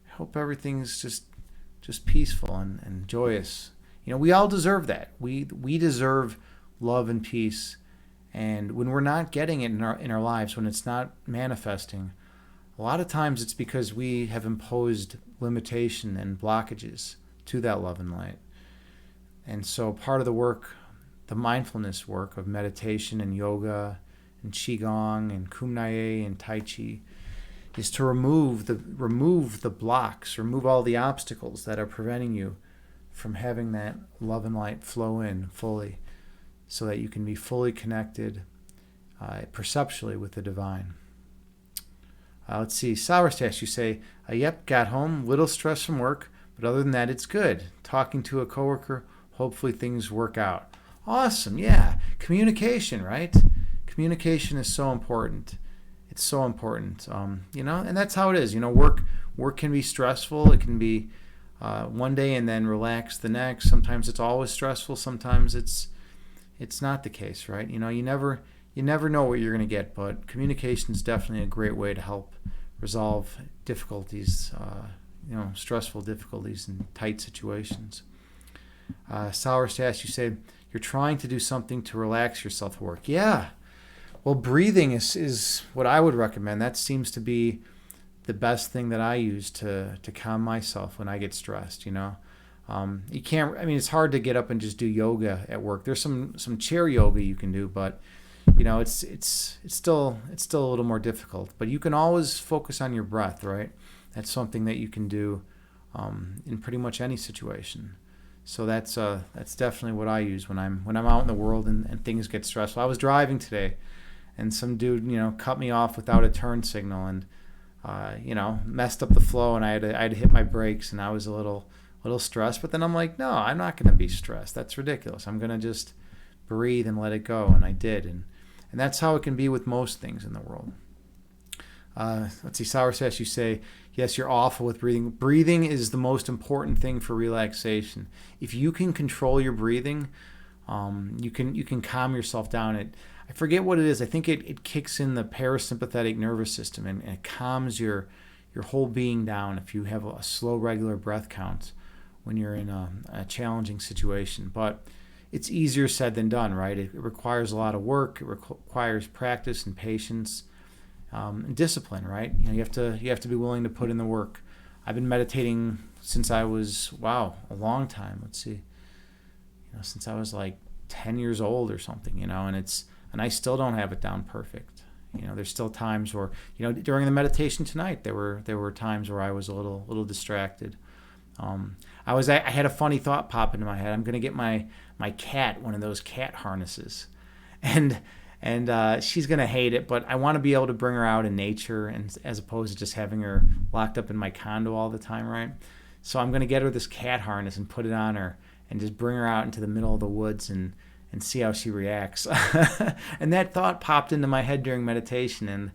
I hope everything's just peaceful and joyous. We all deserve that. We deserve love and peace. And when we're not getting it in our lives, when it's not manifesting, a lot of times it's because we have imposed limitation and blockages to that love and light. And so part of the work, the mindfulness work of meditation and yoga and qigong and kumnaye and tai chi, is to remove the blocks, remove all the obstacles that are preventing you from having that love and light flow in fully, so that you can be fully connected perceptually with the divine. Let's see, Sour Stash, you say, yep, got home, little stress from work, but other than that, it's good. Talking to a coworker, hopefully things work out. Awesome, yeah. Communication, right? Communication is so important. It's so important, and that's how it is. Work can be stressful. It can be one day and then relax the next. Sometimes it's always stressful. Sometimes it's not the case, right? You never know what you're going to get, but communication is definitely a great way to help resolve difficulties, stressful difficulties in tight situations. Sour Stash, you say you're trying to do something to relax yourself at work. Yeah. Well, breathing is what I would recommend. That seems to be the best thing that I use to calm myself when I get stressed. You can't. It's hard to get up and just do yoga at work. There's some chair yoga you can do, but it's still a little more difficult. But you can always focus on your breath, right? That's something that you can do in pretty much any situation. So that's definitely what I use when I'm out in the world and things get stressful. I was driving today, and some dude cut me off without a turn signal and messed up the flow, and I had to hit my brakes, and I was a little stressed. But then I'm like, no, I'm not going to be stressed. That's ridiculous. I'm going to just breathe and let it go, and I did, and that's how it can be with most things in the world. Let's see, Sour Sash, you say, yes, you're awful with breathing. Breathing is the most important thing for relaxation. If you can control your breathing, you can calm yourself down. I forget what it is. I think it kicks in the parasympathetic nervous system and it calms your whole being down if you have a slow, regular breath count when you're in a challenging situation. But it's easier said than done, right? It requires a lot of work. It requires practice and patience. And discipline, right? You have to be willing to put in the work. I've been meditating since I was a long time. Let's see, since I was like 10 years old or something, and I still don't have it down perfect. There's still times where, during the meditation tonight, there were times where I was a little distracted. I had a funny thought pop into my head. I'm gonna get my cat one of those cat harnesses, and she's going to hate it, but I want to be able to bring her out in nature and as opposed to just having her locked up in my condo all the time, right? So I'm going to get her this cat harness and put it on her and just bring her out into the middle of the woods and and see how she reacts. And that thought popped into my head during meditation,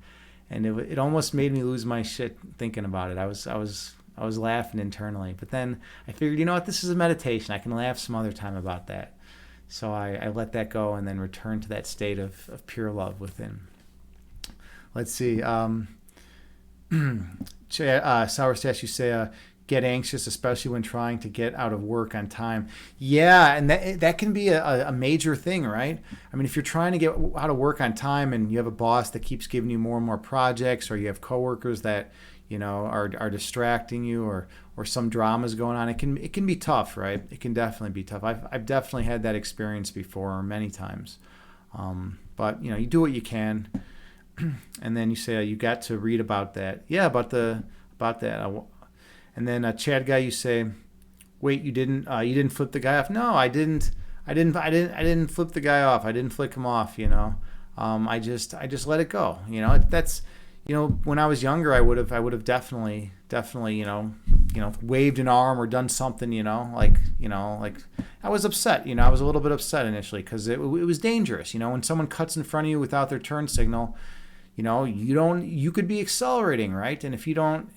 and it almost made me lose my shit thinking about it. I was laughing internally, but then I figured, you know what, this is a meditation. I can laugh some other time about that. So I let that go and then returned to that state of pure love within. Let's see. Sour Stash, you say, get anxious, especially when trying to get out of work on time. Yeah, and that can be a major thing, right? I mean, if you're trying to get out of work on time and you have a boss that keeps giving you more and more projects, or you have coworkers that, you know, are distracting you, or some drama's going on, it can be tough, right? It can definitely be tough. I've definitely had that experience before many times. But, you know, you do what you can. And then you say, you got to read about that. Yeah, about that. And then Chad guy, you say, wait, you didn't flip the guy off? No, I didn't flip the guy off. I didn't flick him off. You know, I just let it go. You know, that's, you know, when I was younger, I would have definitely, you know, waved an arm or done something. You know, like I was upset. You know, I was a little bit upset initially because it was dangerous. You know, when someone cuts in front of you without their turn signal, you know, you could be accelerating, right? And if you don't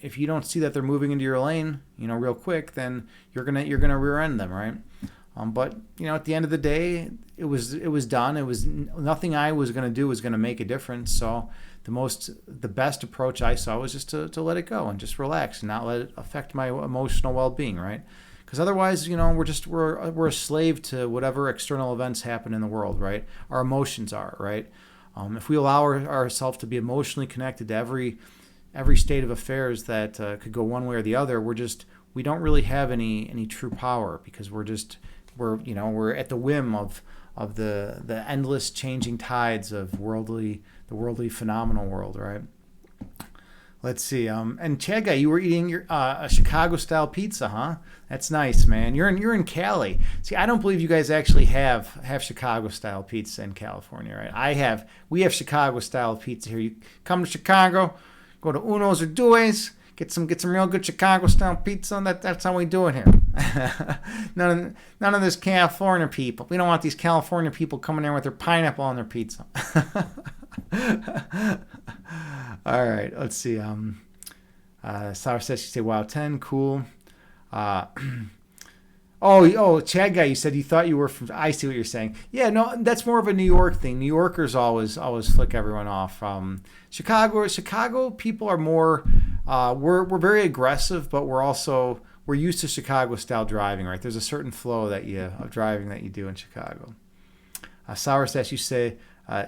see that they're moving into your lane, you know, real quick, then you're gonna rear end them, right? But you know, at the end of the day, it was done. It was nothing I was gonna do was gonna make a difference. So the best approach I saw was just to let it go and just relax and not let it affect my emotional well-being, right? Because otherwise, you know, we're a slave to whatever external events happen in the world, right? Our emotions are, right? If we allow ourselves to be emotionally connected to every state of affairs that could go one way or the other, we don't really have any true power, because we're at the whim of the endless changing tides of the worldly phenomenal world, right? Let's see. And Chad guy, you were eating a Chicago style pizza, huh? That's nice, man. You're in Cali. See, I don't believe you guys actually have Chicago style pizza in California, right? We have Chicago style pizza here. You come to Chicago, go to Uno's or Due's, get some real good Chicago style pizza. That's how we do it here. None of this California people. We don't want these California people coming in with their pineapple on their pizza. All right, let's see. Sour says, she said, wow, 10, cool. Chad guy, you said you thought you were from, I see what you're saying. Yeah, no, that's more of a New York thing. New Yorkers always flick everyone off. Chicago people are more, we're very aggressive, but we're used to Chicago style driving, right? There's a certain flow of driving that you do in Chicago. Sour says, you say,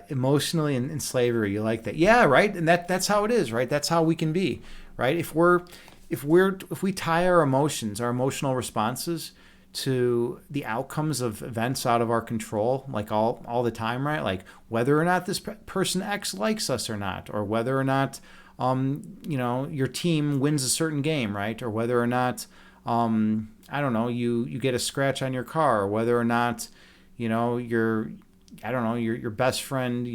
emotionally in slavery, you like that? Yeah, right. And that's how it is, right? That's how we can be, right? If we tie our emotions, our emotional responses to the outcomes of events out of our control, like all the time, right? Like whether or not this person X likes us or not, or whether or not your team wins a certain game, right? Or whether or not I don't know, you get a scratch on your car, or whether or not your best friend,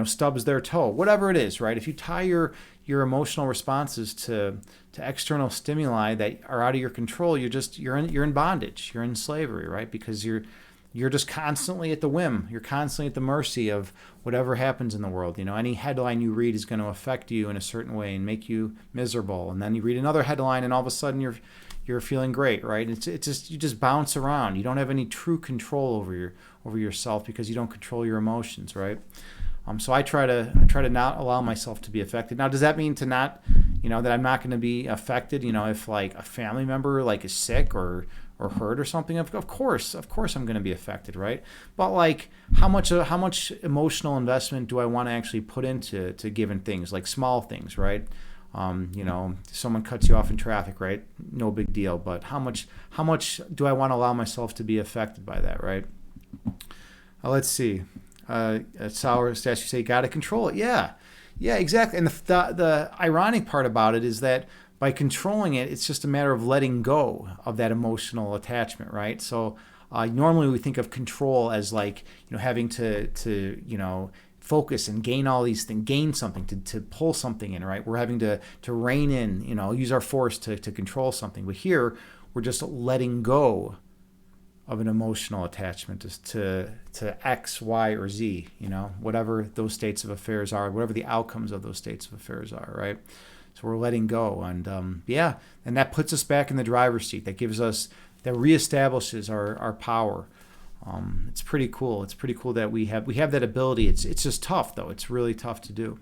stubs their toe, whatever it is, right? If you tie your emotional responses to external stimuli that are out of your control, you're in bondage, you're in slavery, right? Because you're just constantly at the whim, you're constantly at the mercy of whatever happens in the world. Any headline you read is going to affect you in a certain way and make you miserable, and then you read another headline and all of a sudden you're feeling great, right? It's just, you just bounce around. You don't have any true control over yourself because you don't control your emotions, right? So I try to not allow myself to be affected. Now, does that mean to not, that I'm not going to be affected? If like a family member is sick or hurt or something, of course I'm going to be affected, right? But like how much emotional investment do I want to actually put into given things, like small things, right? Someone cuts you off in traffic, right? No big deal. But how much do I want to allow myself to be affected by that, right? Let's see. Sour Stats, you say, got to control it. Yeah, exactly. And the ironic part about it is that by controlling it, it's just a matter of letting go of that emotional attachment, right? So normally we think of control as like, having to focus and gain all these things, gain something, to pull something in, right? We're having to rein in, use our force to control something. But here, we're just letting go of an emotional attachment to X, Y, or Z, whatever those states of affairs are, whatever the outcomes of those states of affairs are, right? So we're letting go. And and that puts us back in the driver's seat. That reestablishes our power. It's pretty cool. It's pretty cool that we have that ability. It's just tough, though. It's really tough to do.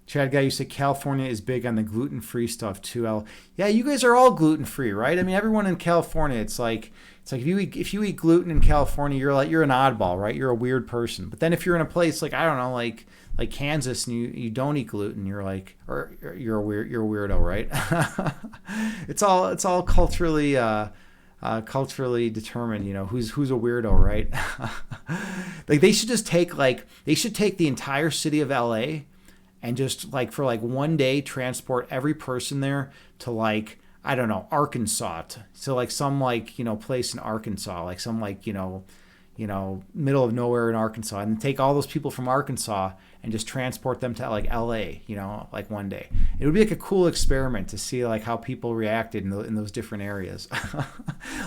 Chad Guy, you said California is big on the gluten-free stuff too. Yeah, you guys are all gluten-free, right? I mean, everyone in California, it's like if you eat gluten in California, you're an oddball, right? You're a weird person. But then if you're in a place like, I don't know, like Kansas, and you don't eat gluten, you're a weirdo, right? It's all culturally determined, who's a weirdo, right? Like they should take the entire city of LA and just for 1 day transport every person there to I don't know, Arkansas. So some place in Arkansas, some middle of nowhere in Arkansas, and take all those people from Arkansas and just transport them to LA, 1 day. It would be a cool experiment to see how people reacted in those different areas.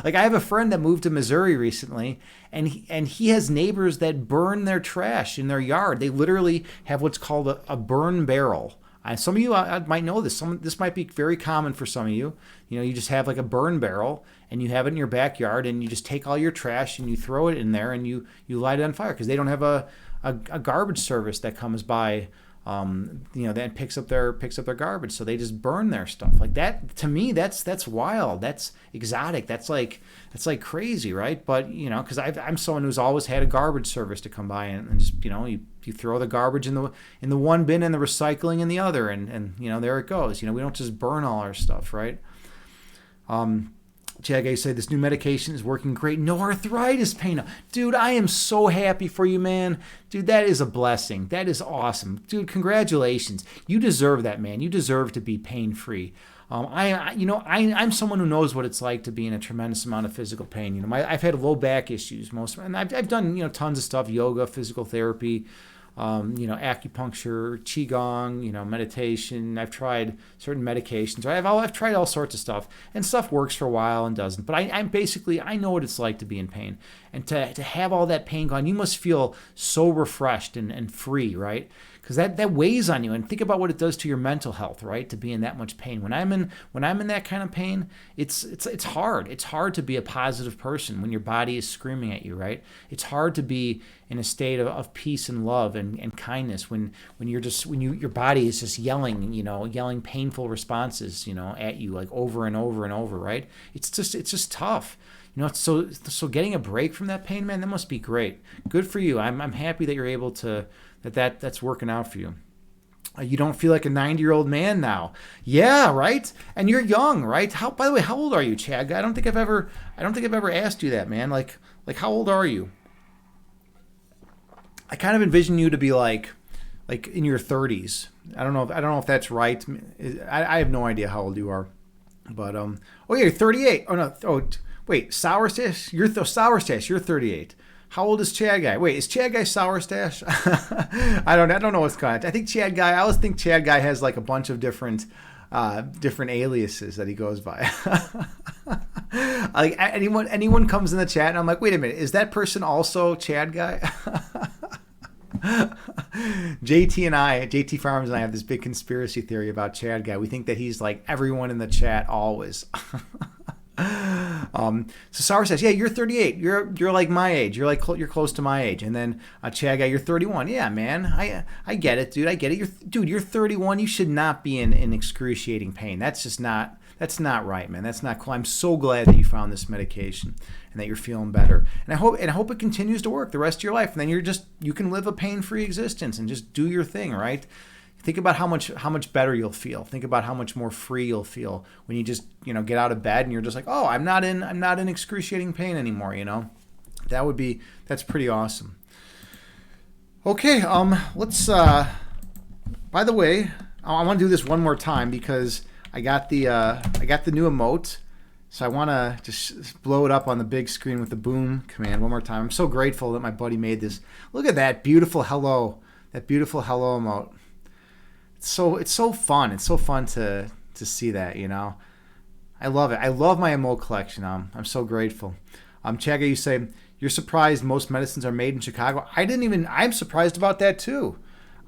I have a friend that moved to Missouri recently, and he has neighbors that burn their trash in their yard. They literally have what's called a burn barrel. Some of you might know this. This might be very common for some of you. You just have a burn barrel, and you have it in your backyard, and you just take all your trash and you throw it in there, and you light it on fire because they don't have a garbage service that comes by, that picks up their garbage. So they just burn their stuff like that. To me, that's wild. That's exotic. That's crazy, right? But because I'm someone who's always had a garbage service to come by and just you throw the garbage in the one bin and the recycling in the other, and there it goes. We don't just burn all our stuff, right? Chad, say this new medication is working great. No arthritis pain. Dude, I am so happy for you, man. Dude, that is a blessing. That is awesome. Dude, congratulations. You deserve that, man. You deserve to be pain-free. I'm someone who knows what it's like to be in a tremendous amount of physical pain. I've had low back issues and I've done tons of stuff: yoga, physical therapy, acupuncture, qigong, meditation. I've tried certain medications. I've tried all sorts of stuff, and stuff works for a while and doesn't. But I know what it's like to be in pain, and to have all that pain gone. You must feel so refreshed and free, right? Because that weighs on you. And think about what it does to your mental health, right? To be in that much pain. When I'm in that kind of pain, it's hard. It's hard to be a positive person when your body is screaming at you, right? It's hard to be in a state of peace and love and kindness when your body is just yelling painful responses, at you over and over and over, right? It's just tough. So getting a break from that pain, man, that must be great. Good for you. I'm happy that you're able to that's working out for you. You don't feel like a 90-year-old man now. Yeah, right? And you're young, right? By the way, how old are you, Chad? I don't think I've ever asked you that, man. Like how old are you? I kind of envision you to be like in your 30s. I don't know if that's right. I have no idea how old you are. But oh yeah, you're 38. Oh no. Oh wait, Sour Stash? Sour Stash, you're 38. How old is Chad Guy? Wait, is Chad Guy Sour Stash? I don't know what's going on. I think Chad Guy. I always think Chad Guy has a bunch of different aliases that he goes by. Anyone comes in the chat and I'm like, wait a minute, is that person also Chad Guy? JT Farms and I have this big conspiracy theory about Chad Guy. We think that he's like everyone in the chat always. So Sour says, yeah, you're 38. You're like my age. You're close to my age. And then Chad Guy, you're 31. Yeah, man. I get it, dude. I get it. You're 31. You should not be in excruciating pain. That's not right, man. That's not cool. I'm so glad that you found this medication and that you're feeling better. And I hope it continues to work the rest of your life. And then you can live a pain-free existence and just do your thing, right? Think about how much better you'll feel. Think about how much more free you'll feel when you just get out of bed and you're just like, oh, I'm not in excruciating pain anymore. That's pretty awesome. Okay, let's. By the way, I want to do this one more time because I got the new emote, so I want to just blow it up on the big screen with the boom command one more time. I'm so grateful that my buddy made this. Look at that beautiful hello, emote. It's so fun. It's so fun to see that, I love it. I love my emote collection. I'm so grateful. Chaga, you say you're surprised most medicines are made in Chicago. I'm surprised about that too.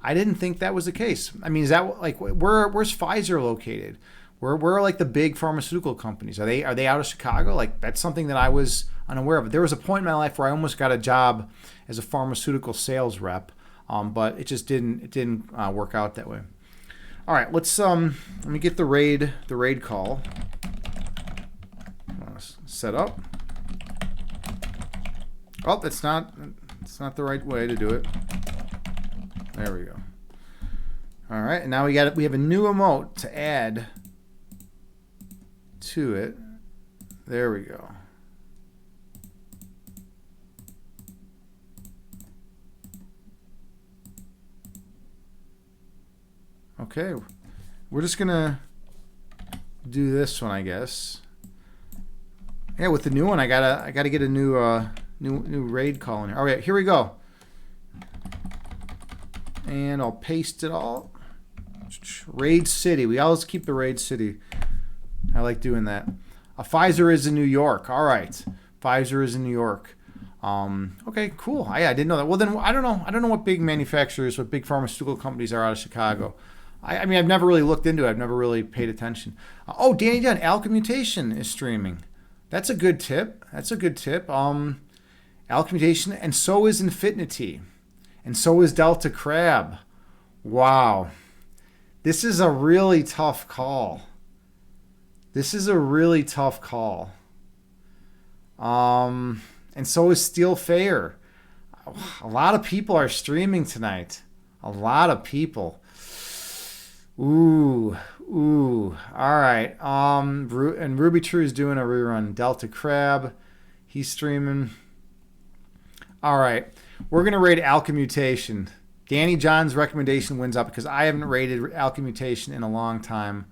I didn't think that was the case. I mean, is that like where's Pfizer located? Where are like the big pharmaceutical companies? Are they out of Chicago? Like that's something that I was unaware of. There was a point in my life where I almost got a job as a pharmaceutical sales rep, but it just didn't work out that way. All right, let me get the raid call set up. Oh, it's not the right way to do it. There we go. All right, and now we have a new emote to add to it. There we go. Okay, we're just gonna do this one, I guess. Yeah, with the new one, I gotta get a new raid call in here. All right, here we go. And I'll paste it all. Raid City. We always keep the Raid City. I like doing that. Pfizer is in New York. All right, Pfizer is in New York. Okay, cool. I didn't know that. Well, then I don't know what big manufacturers, what big pharmaceutical companies are out of Chicago. I mean, I've never really looked into it. I've never really paid attention. Oh, Danny Dunn, Alchemmutation is streaming. That's a good tip. Alchemmutation, and so is Infinity. And so is Delta Crab. Wow. This is a really tough call. And so is Steel Fair. A lot of people are streaming tonight. A lot of people. Ooh. All right. And Ruby True is doing a rerun. Delta Crab, he's streaming. All right. We're gonna rate Alchemmutation. Danny John's recommendation wins up because I haven't rated Alchemmutation in a long time.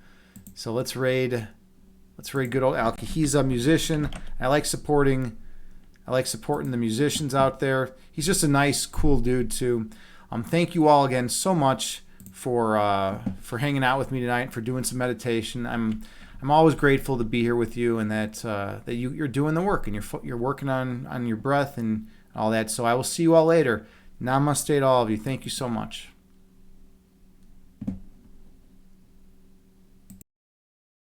So let's raid good old Alky. He's a musician. I like supporting the musicians out there. He's just a nice, cool dude too. Thank you all again so much for hanging out with me tonight, for doing some meditation. I'm always grateful to be here with you, and that you're doing the work and you're working on your breath and all that. So I will see you all later. Namaste to all of you. Thank you so much.